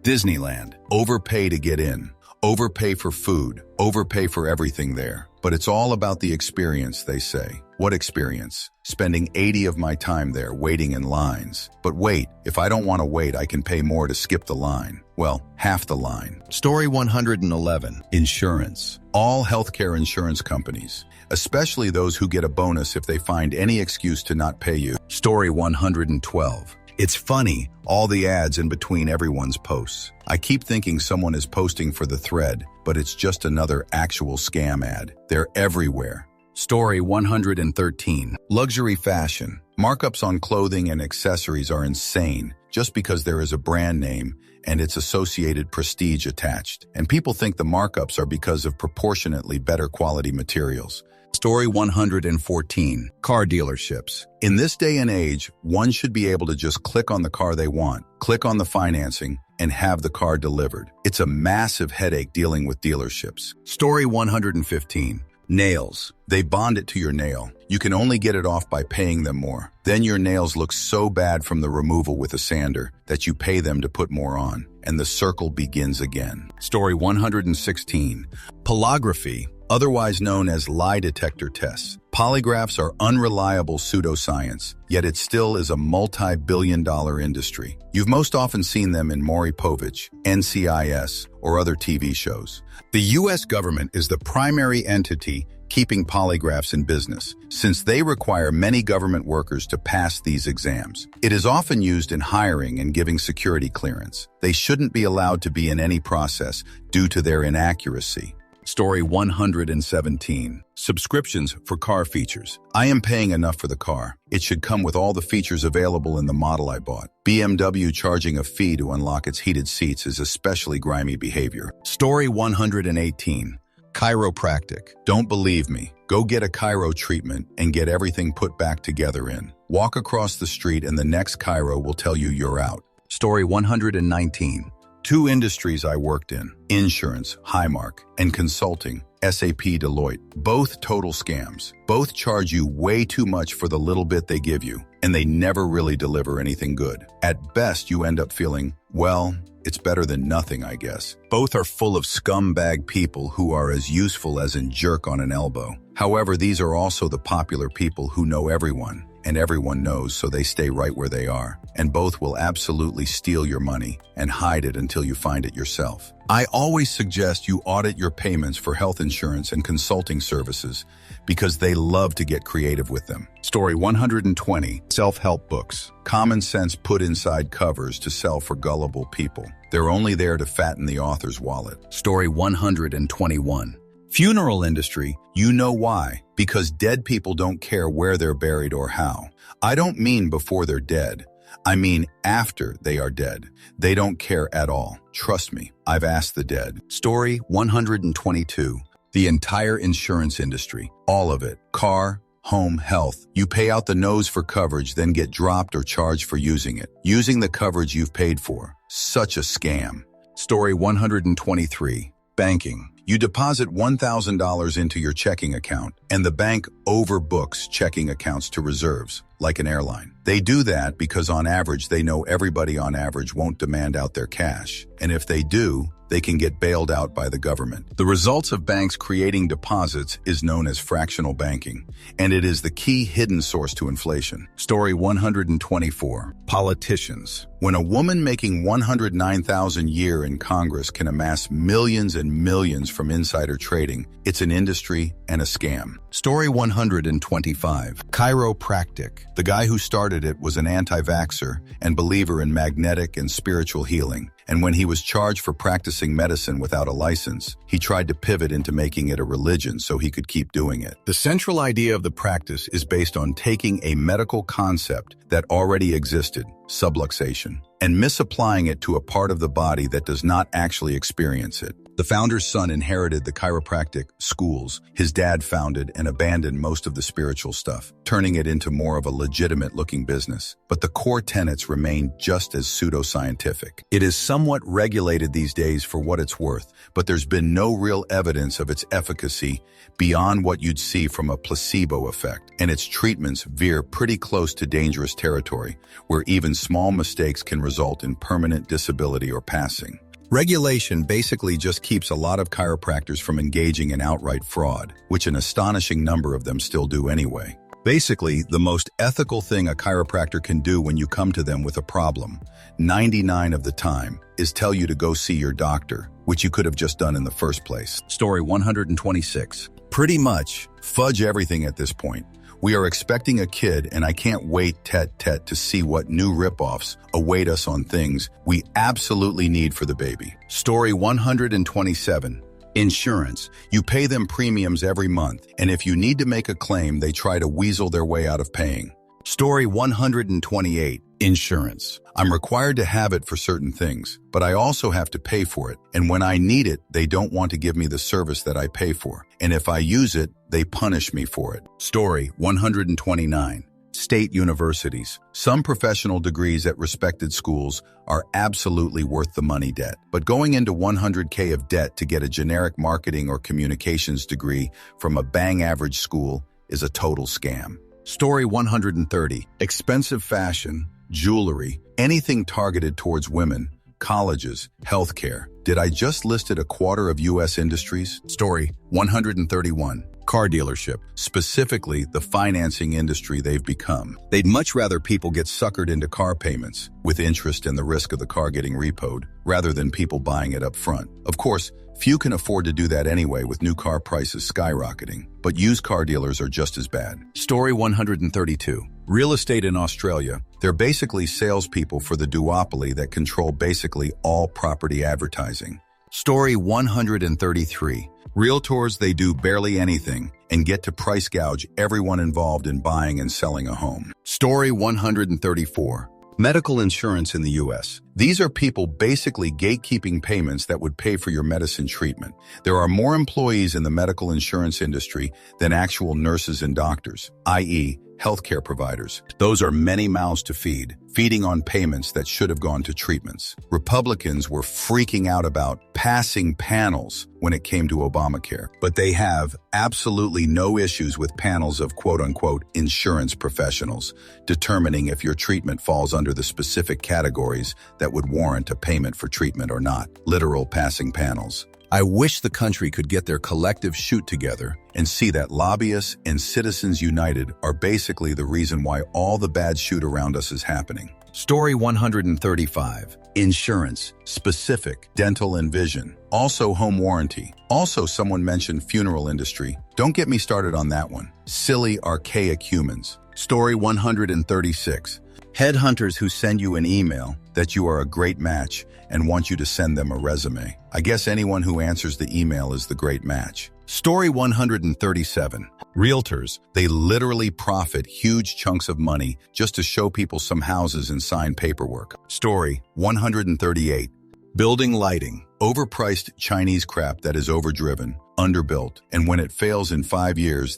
A: Disneyland. Overpay to get in. Overpay for food. Overpay for everything there. But it's all about the experience, they say. What experience? Spending 80% of my time there waiting in lines. But wait, if I don't want to wait, I can pay more to skip the line. Well, half the line. Story 111. Insurance. All healthcare insurance companies, especially those who get a bonus if they find any excuse to not pay you. Story 112. It's funny, all the ads in between everyone's posts. I keep thinking someone is posting for the thread, but it's just another actual scam ad. They're everywhere. Story 113. Luxury fashion. Markups on clothing and accessories are insane just because there is a brand name and its associated prestige attached. And people think the markups are because of proportionately better quality materials. Story 114. Car dealerships. In this day and age, one should be able to just click on the car they want, click on the financing, and have the car delivered. It's a massive headache dealing with dealerships. Story 115. Nails. They bond it to your nail. You can only get it off by paying them more. Then your nails look so bad from the removal with a sander that you pay them to put more on, and the circle begins again. Story 116. Polygraphy, otherwise known as lie detector tests. Polygraphs are unreliable pseudoscience, yet it still is a multi-billion-dollar industry. You've most often seen them in Maury Povich, NCIS, or other TV shows. The U.S. government is the primary entity keeping polygraphs in business, since they require many government workers to pass these exams. It is often used in hiring and giving security clearance. They shouldn't be allowed to be in any process due to their inaccuracy. Story 117. Subscriptions for car features. I am paying enough for the car. It should come with all the features available in the model I bought. BMW charging a fee to unlock its heated seats is especially grimy behavior. Story 118. Chiropractic. Don't believe me? Go get a chiro treatment and get everything put back together in. Walk across the street and the next chiro will tell you you're out. Story 119. Two industries I worked in, insurance, Highmark, and consulting, SAP Deloitte, both total scams. Both charge you way too much for the little bit they give you, and they never really deliver anything good. At best, you end up feeling, well, it's better than nothing, I guess. Both are full of scumbag people who are as useful as a jerk on an elbow. However, these are also the popular people who know everyone, and everyone knows, so they stay right where they are. And both will absolutely steal your money and hide it until you find it yourself. I always suggest you audit your payments for health insurance and consulting services because they love to get creative with them. Story 120. Self-help books. Common sense put inside covers to sell for gullible people. They're only there to fatten the author's wallet. Story 121. Funeral industry, you know why? Because dead people don't care where they're buried or how. I don't mean before they're dead. I mean after they are dead. They don't care at all. Trust me, I've asked the dead. Story 122. The entire insurance industry. All of it. Car, home, health. You pay out the nose for coverage, then get dropped or charged for using it. Using the coverage you've paid for. Such a scam. Story 123. Banking. You deposit $1,000 into your checking account, and the bank overbooks checking accounts to reserves, like an airline. They do that because on average, they know everybody on average won't demand out their cash. And if they do, they can get bailed out by the government. The results of banks creating deposits is known as fractional banking, and it is the key hidden source to inflation. Story 124. Politicians. When a woman making $109,000 a year in Congress can amass millions and millions from insider trading, it's an industry and a scam. Story 125. Chiropractic. The guy who started it was an anti-vaxxer and believer in magnetic and spiritual healing. And when he was charged for practicing medicine without a license, he tried to pivot into making it a religion so he could keep doing it. The central idea of the practice is based on taking a medical concept that already existed, subluxation, and misapplying it to a part of the body that does not actually experience it. The founder's son inherited the chiropractic schools his dad founded and abandoned most of the spiritual stuff, turning it into more of a legitimate-looking business. But the core tenets remain just as pseudoscientific. It is somewhat regulated these days for what it's worth, but there's been no real evidence of its efficacy beyond what you'd see from a placebo effect, and its treatments veer pretty close to dangerous territory, where even small mistakes can result in permanent disability or passing. Regulation basically just keeps a lot of chiropractors from engaging in outright fraud, which an astonishing number of them still do anyway. Basically, the most ethical thing a chiropractor can do when you come to them with a problem, 99 of the time, is tell you to go see your doctor, which you could have just done in the first place. Story 126. Pretty much, fudge everything at this point. We are expecting a kid, and I can't wait to see what new ripoffs await us on things we absolutely need for the baby. Story 127. Insurance. You pay them premiums every month, and if you need to make a claim, they try to weasel their way out of paying. Story 128. Insurance. I'm required to have it for certain things, but I also have to pay for it, and when I need it, they don't want to give me the service that I pay for, and if I use it, they punish me for it. Story 129. State universities. Some professional degrees at respected schools are absolutely worth the money debt, but going into $100K of debt to get a generic marketing or communications degree from a bang-average school is a total scam. Story 130. Expensive fashion, jewelry, anything targeted towards women, colleges, healthcare. Did I just listed a quarter of U.S. industries? Story 131. Car dealership, specifically the financing industry they've become. They'd much rather people get suckered into car payments with interest and the risk of the car getting repoed rather than people buying it up front. Of course, few can afford to do that anyway with new car prices skyrocketing, but used car dealers are just as bad. Story 132. Real estate in Australia. They're basically salespeople for the duopoly that control basically all property advertising. Story 133. Realtors, they do barely anything and get to price gouge everyone involved in buying and selling a home. Story 134. Medical insurance in the U.S. These are people basically gatekeeping payments that would pay for your medicine treatment. There are more employees in the medical insurance industry than actual nurses and doctors, i.e., healthcare providers. Those are many mouths to feed, feeding on payments that should have gone to treatments. Republicans were freaking out about passing panels when it came to Obamacare, but they have absolutely no issues with panels of quote-unquote insurance professionals determining if your treatment falls under the specific categories that would warrant a payment for treatment or not. Literal passing panels. I wish the country could get their collective shoot together and see that lobbyists and citizens united are basically the reason why all the bad shoot around us is happening. Story 135. Insurance, specific, dental and vision. Also home warranty. Also someone mentioned funeral industry. Don't get me started on that one. Silly, archaic humans. Story 136. Headhunters who send you an email that you are a great match and want you to send them a resume. I guess anyone who answers the email is the great match. Story 137. Realtors, they literally profit huge chunks of money just to show people some houses and sign paperwork. Story 138. Building lighting. Overpriced Chinese crap that is overdriven, underbuilt, and when it fails in 5 years,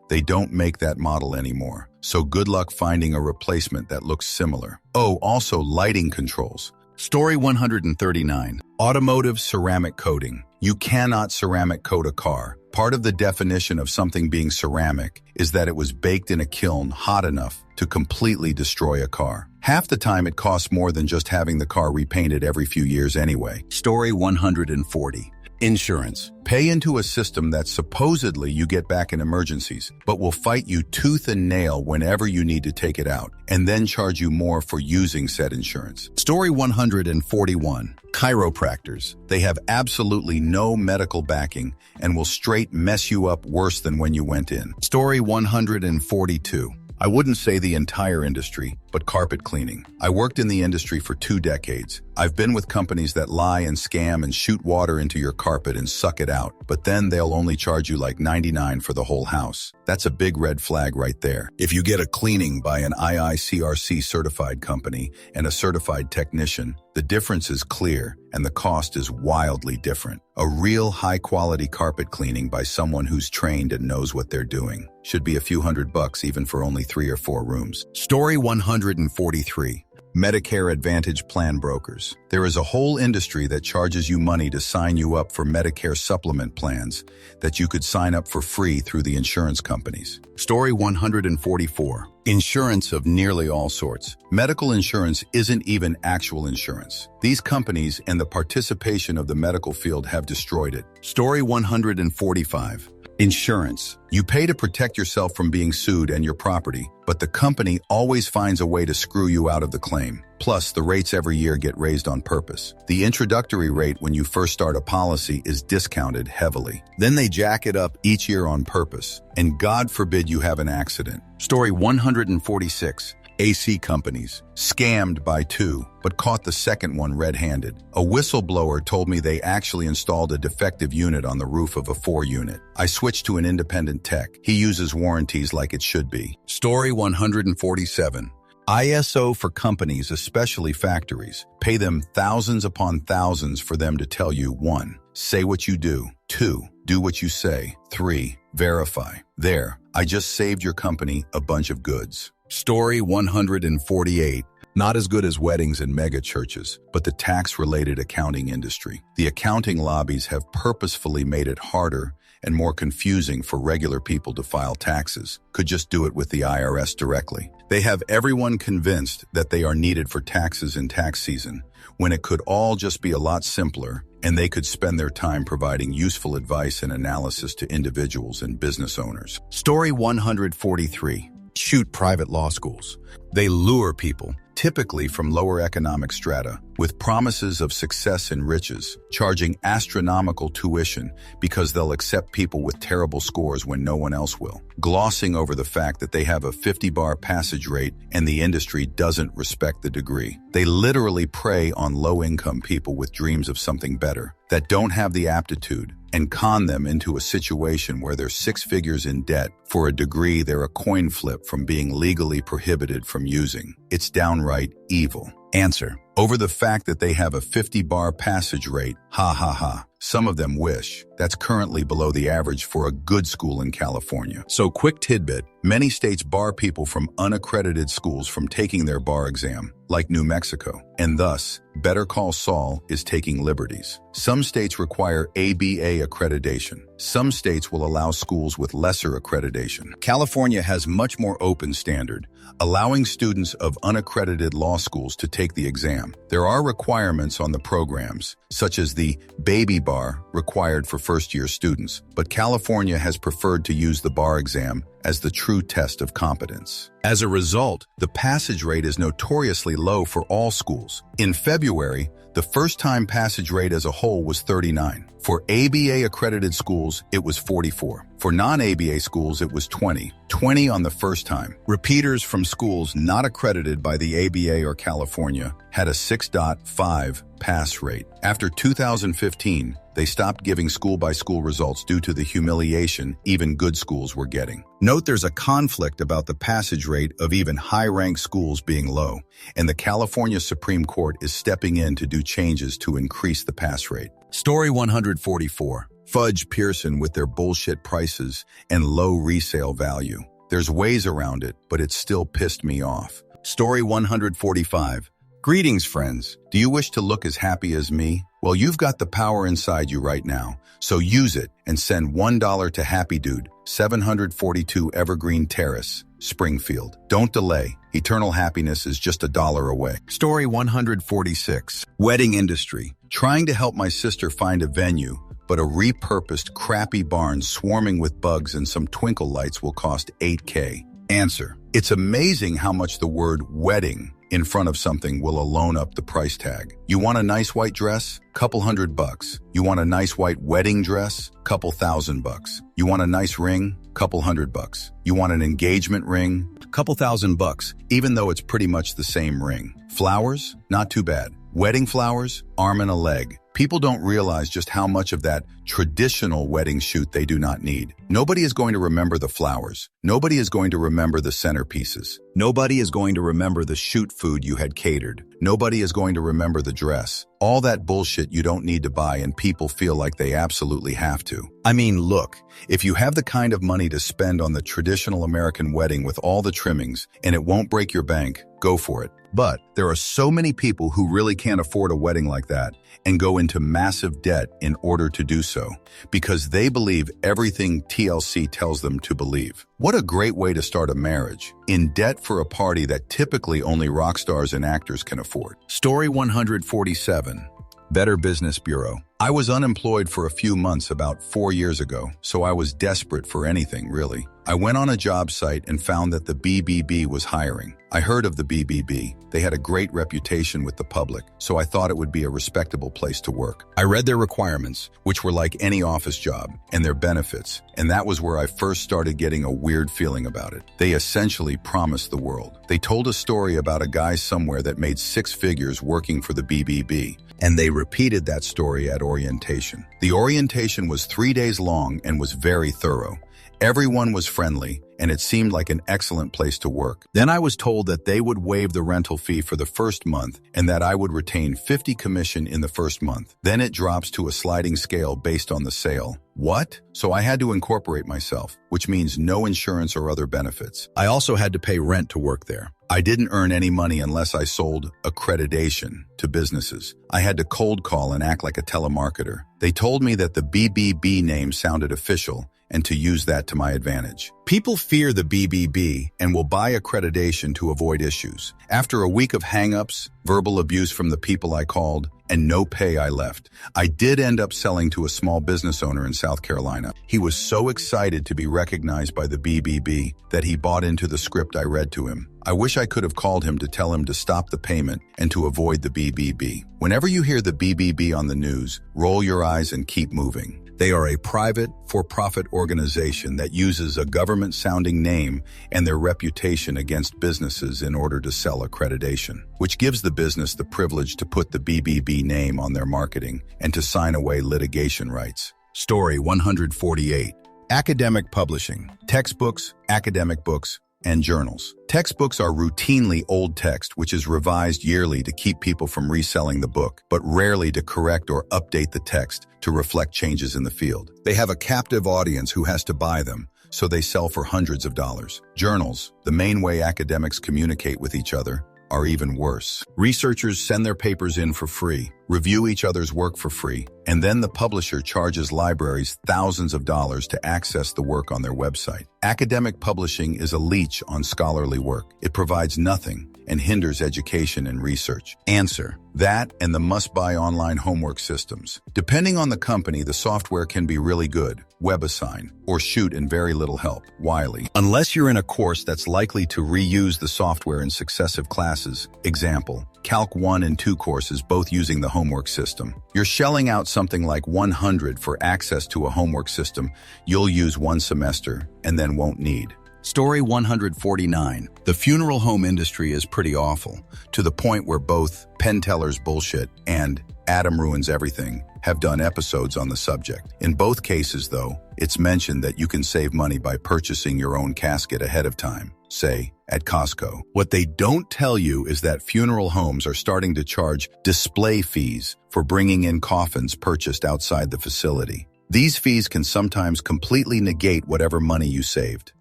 A: they don't make that model anymore. So good luck finding a replacement that looks similar. Oh, also lighting controls. Story 139. Automotive ceramic coating. You cannot ceramic coat a car. Part of the definition of something being ceramic is that it was baked in a kiln hot enough to completely destroy a car. Half the time it costs more than just having the car repainted every few years anyway. Story 140. Insurance. Pay into a system that supposedly you get back in emergencies, but will fight you tooth and nail whenever you need to take it out, and then charge you more for using said insurance. Story 141. Chiropractors. They have absolutely no medical backing and will straight mess you up worse than when you went in. Story 142. I wouldn't say the entire industry, but carpet cleaning. I worked in the industry for 2 decades. I've been with companies that lie and scam and shoot water into your carpet and suck it out, but then they'll only charge you like $99 for the whole house. That's a big red flag right there. If you get a cleaning by an IICRC certified company and a certified technician, the difference is clear and the cost is wildly different. A real high-quality carpet cleaning by someone who's trained and knows what they're doing should be a few $100 even for only 3 or 4 rooms. Story 143. Medicare Advantage Plan Brokers. There is a whole industry that charges you money to sign you up for Medicare supplement plans that you could sign up for free through the insurance companies. Story 144. Insurance of nearly all sorts. Medical insurance isn't even actual insurance. These companies and the participation of the medical field have destroyed it. Story 145. Insurance. You pay to protect yourself from being sued and your property, but the company always finds a way to screw you out of the claim. Plus, the rates every year get raised on purpose. The introductory rate when you first start a policy is discounted heavily. Then they jack it up each year on purpose. And God forbid you have an accident. Story 146. AC companies. Scammed by two, but caught the second one red-handed. A whistleblower told me they actually installed a defective unit on the roof of a 4-unit. I switched to an independent tech. He uses warranties like it should be. Story 147. ISO for companies, especially factories. Pay them thousands upon thousands for them to tell you 1. Say what you do. 2. Do what you say. 3. Verify. There, I just saved your company a bunch of goods. Story 148. Not as good as weddings and mega churches, but the tax-related accounting industry. The accounting lobbies have purposefully made it harder and more confusing for regular people to file taxes. Could just do it with the IRS directly. They have everyone convinced that they are needed for taxes in tax season, when it could all just be a lot simpler, and they could spend their time providing useful advice and analysis to individuals and business owners. Story 143. Shoot private law schools. They lure people, typically from lower economic strata, with promises of success and riches, charging astronomical tuition because they'll accept people with terrible scores when no one else will, glossing over the fact that they have a 50-bar passage rate and the industry doesn't respect the degree. They literally prey on low-income people with dreams of something better, that don't have the aptitude, and con them into a situation where they're 6 figures in debt for a degree they're a coin flip from being legally prohibited from using. It's downright evil. Answer. Over the fact that they have a 50-bar passage rate, ha ha ha. Some of them wish. That's currently below the average for a good school in California. So quick tidbit, many states bar people from unaccredited schools from taking their bar exam, like New Mexico, and thus, Better Call Saul is taking liberties. Some states require ABA accreditation. Some states will allow schools with lesser accreditation. California has much more open standard, allowing students of unaccredited law schools to take the exam. There are requirements on the programs, such as the baby bar required for first-year students, but California has preferred to use the bar exam as the true test of competence. As a result, the passage rate is notoriously low for all schools. In February, the first-time passage rate as a whole was 39. For ABA-accredited schools, it was 44. For non-ABA schools, it was 20. 20 on the first time. Repeaters from schools not accredited by the ABA or California had a 6.5 pass rate. After 2015, they stopped giving school-by-school results due to the humiliation even good schools were getting. Note there's a conflict about the passage rate of even high-ranked schools being low, and the California Supreme Court is stepping in to do changes to increase the pass rate. Story 144. Fudge Pearson with their bullshit prices and low resale value. There's ways around it, but it still pissed me off. Story 145. Greetings, friends. Do you wish to look as happy as me? Well, you've got the power inside you right now, so use it and send $1 to Happy Dude, 742 Evergreen Terrace, Springfield. Don't delay. Eternal happiness is just $1 away. Story 146. Wedding industry. Trying to help my sister find a venue, but a repurposed crappy barn swarming with bugs and some twinkle lights will cost $8K. Answer. It's amazing how much the word wedding in front of something will alone up the price tag. You want a nice white dress? Couple $100. You want a nice white wedding dress? Couple $1,000. You want a nice ring? Couple $100. You want an engagement ring? Couple $1,000, even though it's pretty much the same ring. Flowers? Not too bad. Wedding flowers? Arm and a leg. People don't realize just how much of that traditional wedding shoot they do not need. Nobody is going to remember the flowers. Nobody is going to remember the centerpieces. Nobody is going to remember the shoot food you had catered. Nobody is going to remember the dress. All that bullshit you don't need to buy and people feel like they absolutely have to. I mean, look, if you have the kind of money to spend on the traditional American wedding with all the trimmings and it won't break your bank, go for it. But there are so many people who really can't afford a wedding like that and go into massive debt in order to do so because they believe everything TLC tells them to believe. What a great way to start a marriage, in debt for a party that typically only rock stars and actors can afford. Story 147. Better Business Bureau. I was unemployed for a few months about 4 years ago, so I was desperate for anything, really. I went on a job site and found that the BBB was hiring. I heard of the BBB. They had a great reputation with the public, so I thought it would be a respectable place to work. I read their requirements, which were like any office job, and their benefits, and that was where I first started getting a weird feeling about it. They essentially promised the world. They told a story about a guy somewhere that made 6 figures working for the BBB, and they repeated that story at orientation. The orientation was 3 days long and was very thorough. Everyone was friendly, and it seemed like an excellent place to work. Then I was told that they would waive the rental fee for the first month and that I would retain 50 commission in the first month. Then it drops to a sliding scale based on the sale. What? So I had to incorporate myself, which means no insurance or other benefits. I also had to pay rent to work there. I didn't earn any money unless I sold accreditation to businesses. I had to cold call and act like a telemarketer. They told me that the BBB name sounded official and to use that to my advantage. People fear the BBB and will buy accreditation to avoid issues. After a week of hang-ups, verbal abuse from the people I called, and no pay, I left. I did end up selling to a small business owner in South Carolina. He was so excited to be recognized by the BBB that he bought into the script I read to him. I wish I could have called him to tell him to stop the payment and to avoid the BBB. Whenever you hear the BBB on the news, roll your eyes and keep moving. They are a private, for-profit organization that uses a government-sounding name and their reputation against businesses in order to sell accreditation, which gives the business the privilege to put the BBB name on their marketing and to sign away litigation rights. Story 148. Academic publishing. Textbooks, academic books, and journals. Textbooks are routinely old text which is revised yearly to keep people from reselling the book, but rarely to correct or update the text to reflect changes in the field. They have a captive audience who has to buy them, so they sell for hundreds of dollars. Journals, the main way academics communicate with each other, are even worse. Researchers send their papers in for free, review each other's work for free, and then the publisher charges libraries thousands of dollars to access the work on their website. Academic publishing is a leech on scholarly work. It provides nothing and hinders education and research. Answer: that and the must-buy online homework systems. Depending on the company, the software can be really good, WebAssign, or shoot in very little help, Wiley. Unless you're in a course that's likely to reuse the software in successive classes, example, Calc 1 and 2 courses both using the homework system. You're shelling out something like $100 for access to a homework system you'll use one semester and then won't need. Story 149. The funeral home industry is pretty awful, to the point where both Penn Teller's Bullshit and Adam Ruins Everything have done episodes on the subject. In both cases, though, it's mentioned that you can save money by purchasing your own casket ahead of time, say, at Costco. What they don't tell you is that funeral homes are starting to charge display fees for bringing in coffins purchased outside the facility. These fees can sometimes completely negate whatever money you saved.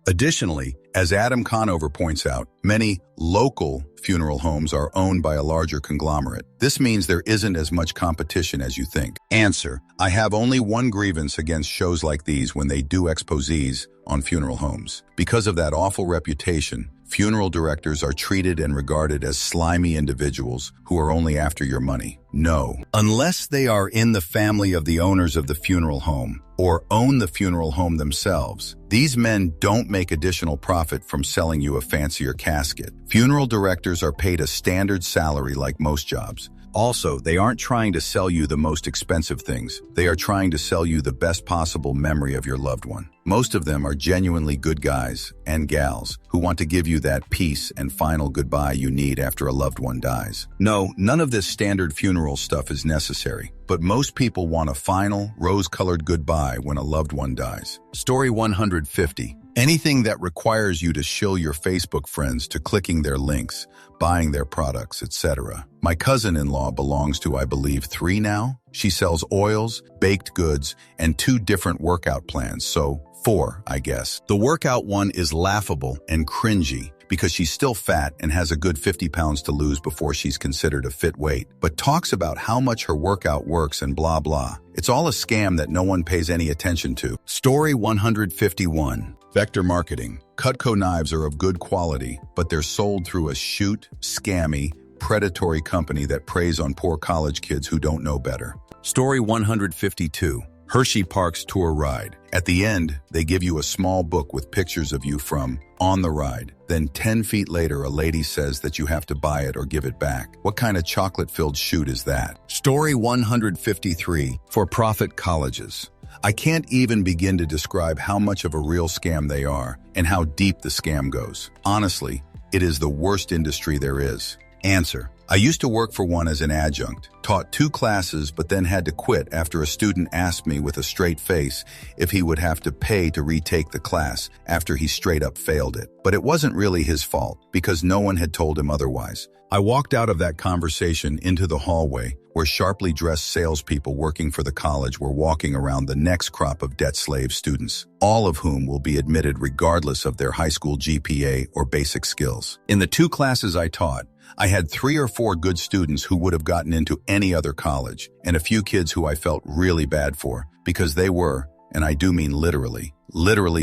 A: Additionally, as Adam Conover points out, many local funeral homes are owned by a larger conglomerate. This means there isn't as much competition as you think. Answer: I have only one grievance against shows like these when they do exposés on funeral homes. Because of that awful reputation, funeral directors are treated and regarded as slimy individuals who are only after your money. No, unless they are in the family of the owners of the funeral home or own the funeral home themselves, these men don't make additional profit from selling you a fancier casket. Funeral directors are paid a standard salary like most jobs. Also, they aren't trying to sell you the most expensive things. They are trying to sell you the best possible memory of your loved one. Most of them are genuinely good guys and gals who want to give you that peace and final goodbye you need after a loved one dies. No, none of this standard funeral stuff is necessary, but most people want a final, rose-colored goodbye when a loved one dies. Story 150. Anything that requires you to shill your Facebook friends to clicking their links, buying their products, etc. My cousin-in-law belongs to, I believe, 3 now. She sells oils, baked goods, and 2 different workout plans, so 4, I guess. The workout one is laughable and cringy because she's still fat and has a good 50 pounds to lose before she's considered a fit weight, but talks about how much her workout works and blah blah. It's all a scam that no one pays any attention to. Story 151. Vector marketing. Cutco knives are of good quality, but they're sold through a scammy, predatory company that preys on poor college kids who don't know better. Story 152. Hershey Park's tour ride. At the end, they give you a small book with pictures of you from on the ride. Then 10 feet later, a lady says that you have to buy it or give it back. What kind of chocolate-filled shoot is that? Story 153. For-profit colleges. I can't even begin to describe how much of a real scam they are and how deep the scam goes. Honestly, it is the worst industry there is. Answer. I used to work for one as an adjunct, taught 2 classes but then had to quit after a student asked me with a straight face if he would have to pay to retake the class after he straight up failed it. But it wasn't really his fault because no one had told him otherwise. I walked out of that conversation into the hallway where sharply dressed salespeople working for the college were walking around the next crop of debt-slave students, all of whom will be admitted regardless of their high school GPA or basic skills. In the 2 classes I taught, I had 3 or 4 good students who would have gotten into any other college, and a few kids who I felt really bad for because they were, and I do mean literally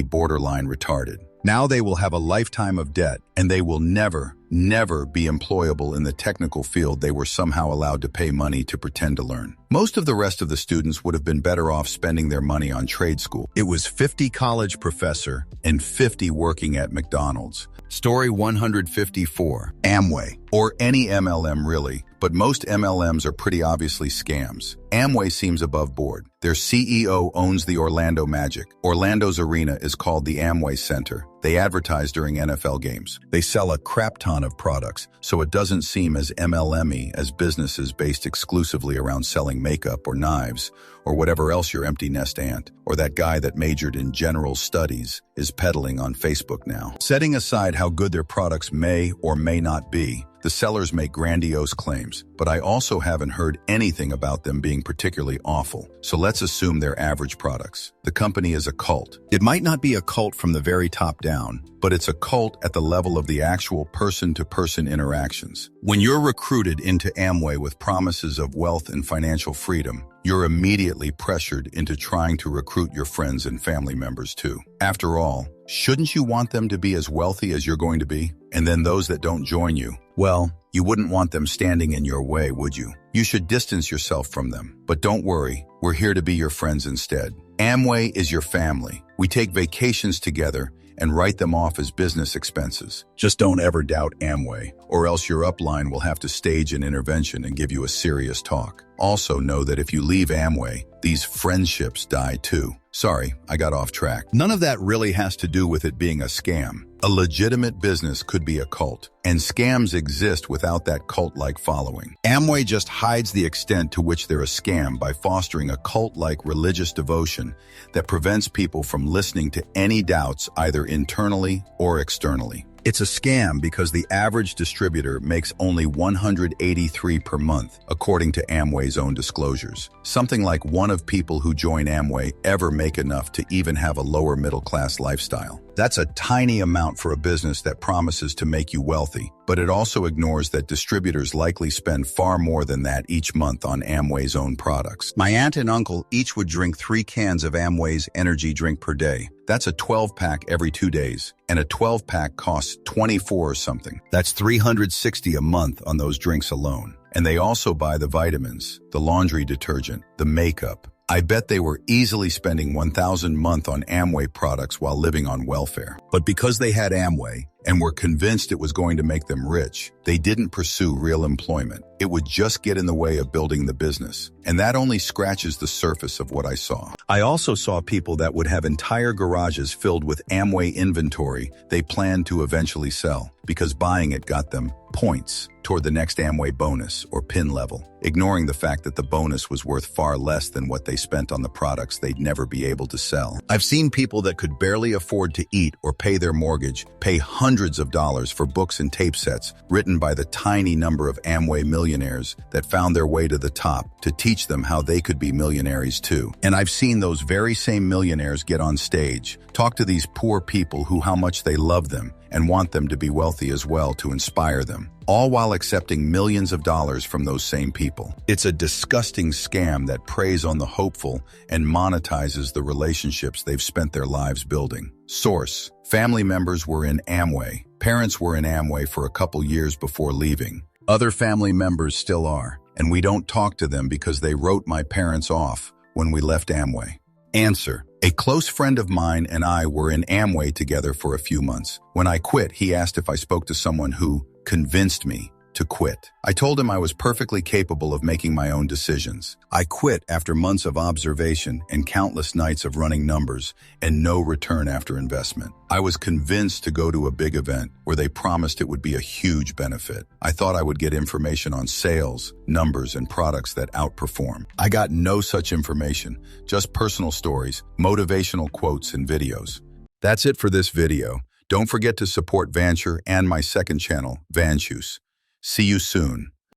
A: borderline retarded. Now they will have a lifetime of debt, and they will never be employable in the technical field they were somehow allowed to pay money to pretend to learn. Most of the rest of the students would have been better off spending their money on trade school. It was 50 college professor and 50 working at McDonald's. Story 154. Amway, or any MLM really, but most MLMs are pretty obviously scams. Amway seems above board. Their CEO owns the Orlando Magic. Orlando's arena is called the Amway Center. They advertise during NFL games. They sell a crap ton of products, so it doesn't seem as MLM-y as businesses based exclusively around selling makeup or knives or whatever else your empty nest aunt or that guy that majored in general studies is peddling on Facebook now. Setting aside how good their products may or may not be, the sellers make grandiose claims, but I also haven't heard anything about them being particularly awful. So let's assume they're average products. The company is a cult. It might not be a cult from the very top down, but it's a cult at the level of the actual person-to-person interactions. When you're recruited into Amway with promises of wealth and financial freedom, you're immediately pressured into trying to recruit your friends and family members too. After all, shouldn't you want them to be as wealthy as you're going to be? And then those that don't join you, well, you wouldn't want them standing in your way, would you? You should distance yourself from them. But don't worry, we're here to be your friends instead. Amway is your family. We take vacations together and write them off as business expenses. Just don't ever doubt Amway, or else your upline will have to stage an intervention and give you a serious talk. Also know that if you leave Amway, these friendships die too. Sorry, I got off track. None of that really has to do with it being a scam. A legitimate business could be a cult, and scams exist without that cult-like following. Amway just hides the extent to which they're a scam by fostering a cult-like religious devotion that prevents people from listening to any doubts either internally or externally. It's a scam because the average distributor makes only $183 per month, according to Amway's own disclosures. Something like one of people who join Amway ever make enough to even have a lower middle-class lifestyle. That's a tiny amount for a business that promises to make you wealthy, but it also ignores that distributors likely spend far more than that each month on Amway's own products. My aunt and uncle each would drink 3 cans of Amway's energy drink per day. That's a 12-pack every 2 days, and a 12-pack costs $24 or something. That's $360 a month on those drinks alone. And they also buy the vitamins, the laundry detergent, the makeup. I bet they were easily spending $1,000 a month on Amway products while living on welfare. But because they had Amway and were convinced it was going to make them rich, they didn't pursue real employment. It would just get in the way of building the business. And that only scratches the surface of what I saw. I also saw people that would have entire garages filled with Amway inventory they planned to eventually sell because buying it got them points toward the next Amway bonus or PIN level, ignoring the fact that the bonus was worth far less than what they spent on the products they'd never be able to sell. I've seen people that could barely afford to eat or pay their mortgage pay hundreds of dollars for books and tape sets written by the tiny number of Amway millionaires that found their way to the top to teach them how they could be millionaires too. And I've seen those very same millionaires get on stage, talk to these poor people who how much they love them and want them to be wealthy as well to inspire them, all while accepting millions of dollars from those same people. It's a disgusting scam that preys on the hopeful and monetizes the relationships they've spent their lives building. Source: family members were in Amway. Parents were in Amway for a couple years before leaving. Other family members still are, and we don't talk to them because they wrote my parents off when we left Amway. Answer: a close friend of mine and I were in Amway together for a few months. When I quit, he asked if I spoke to someone who convinced me to quit. I told him I was perfectly capable of making my own decisions. I quit after months of observation and countless nights of running numbers and no return after investment. I was convinced to go to a big event where they promised it would be a huge benefit. I thought I would get information on sales, numbers, and products that outperform. I got no such information, just personal stories, motivational quotes, and videos. That's it for this video. Don't forget to support Vancher and my second channel, Vancher. See you soon.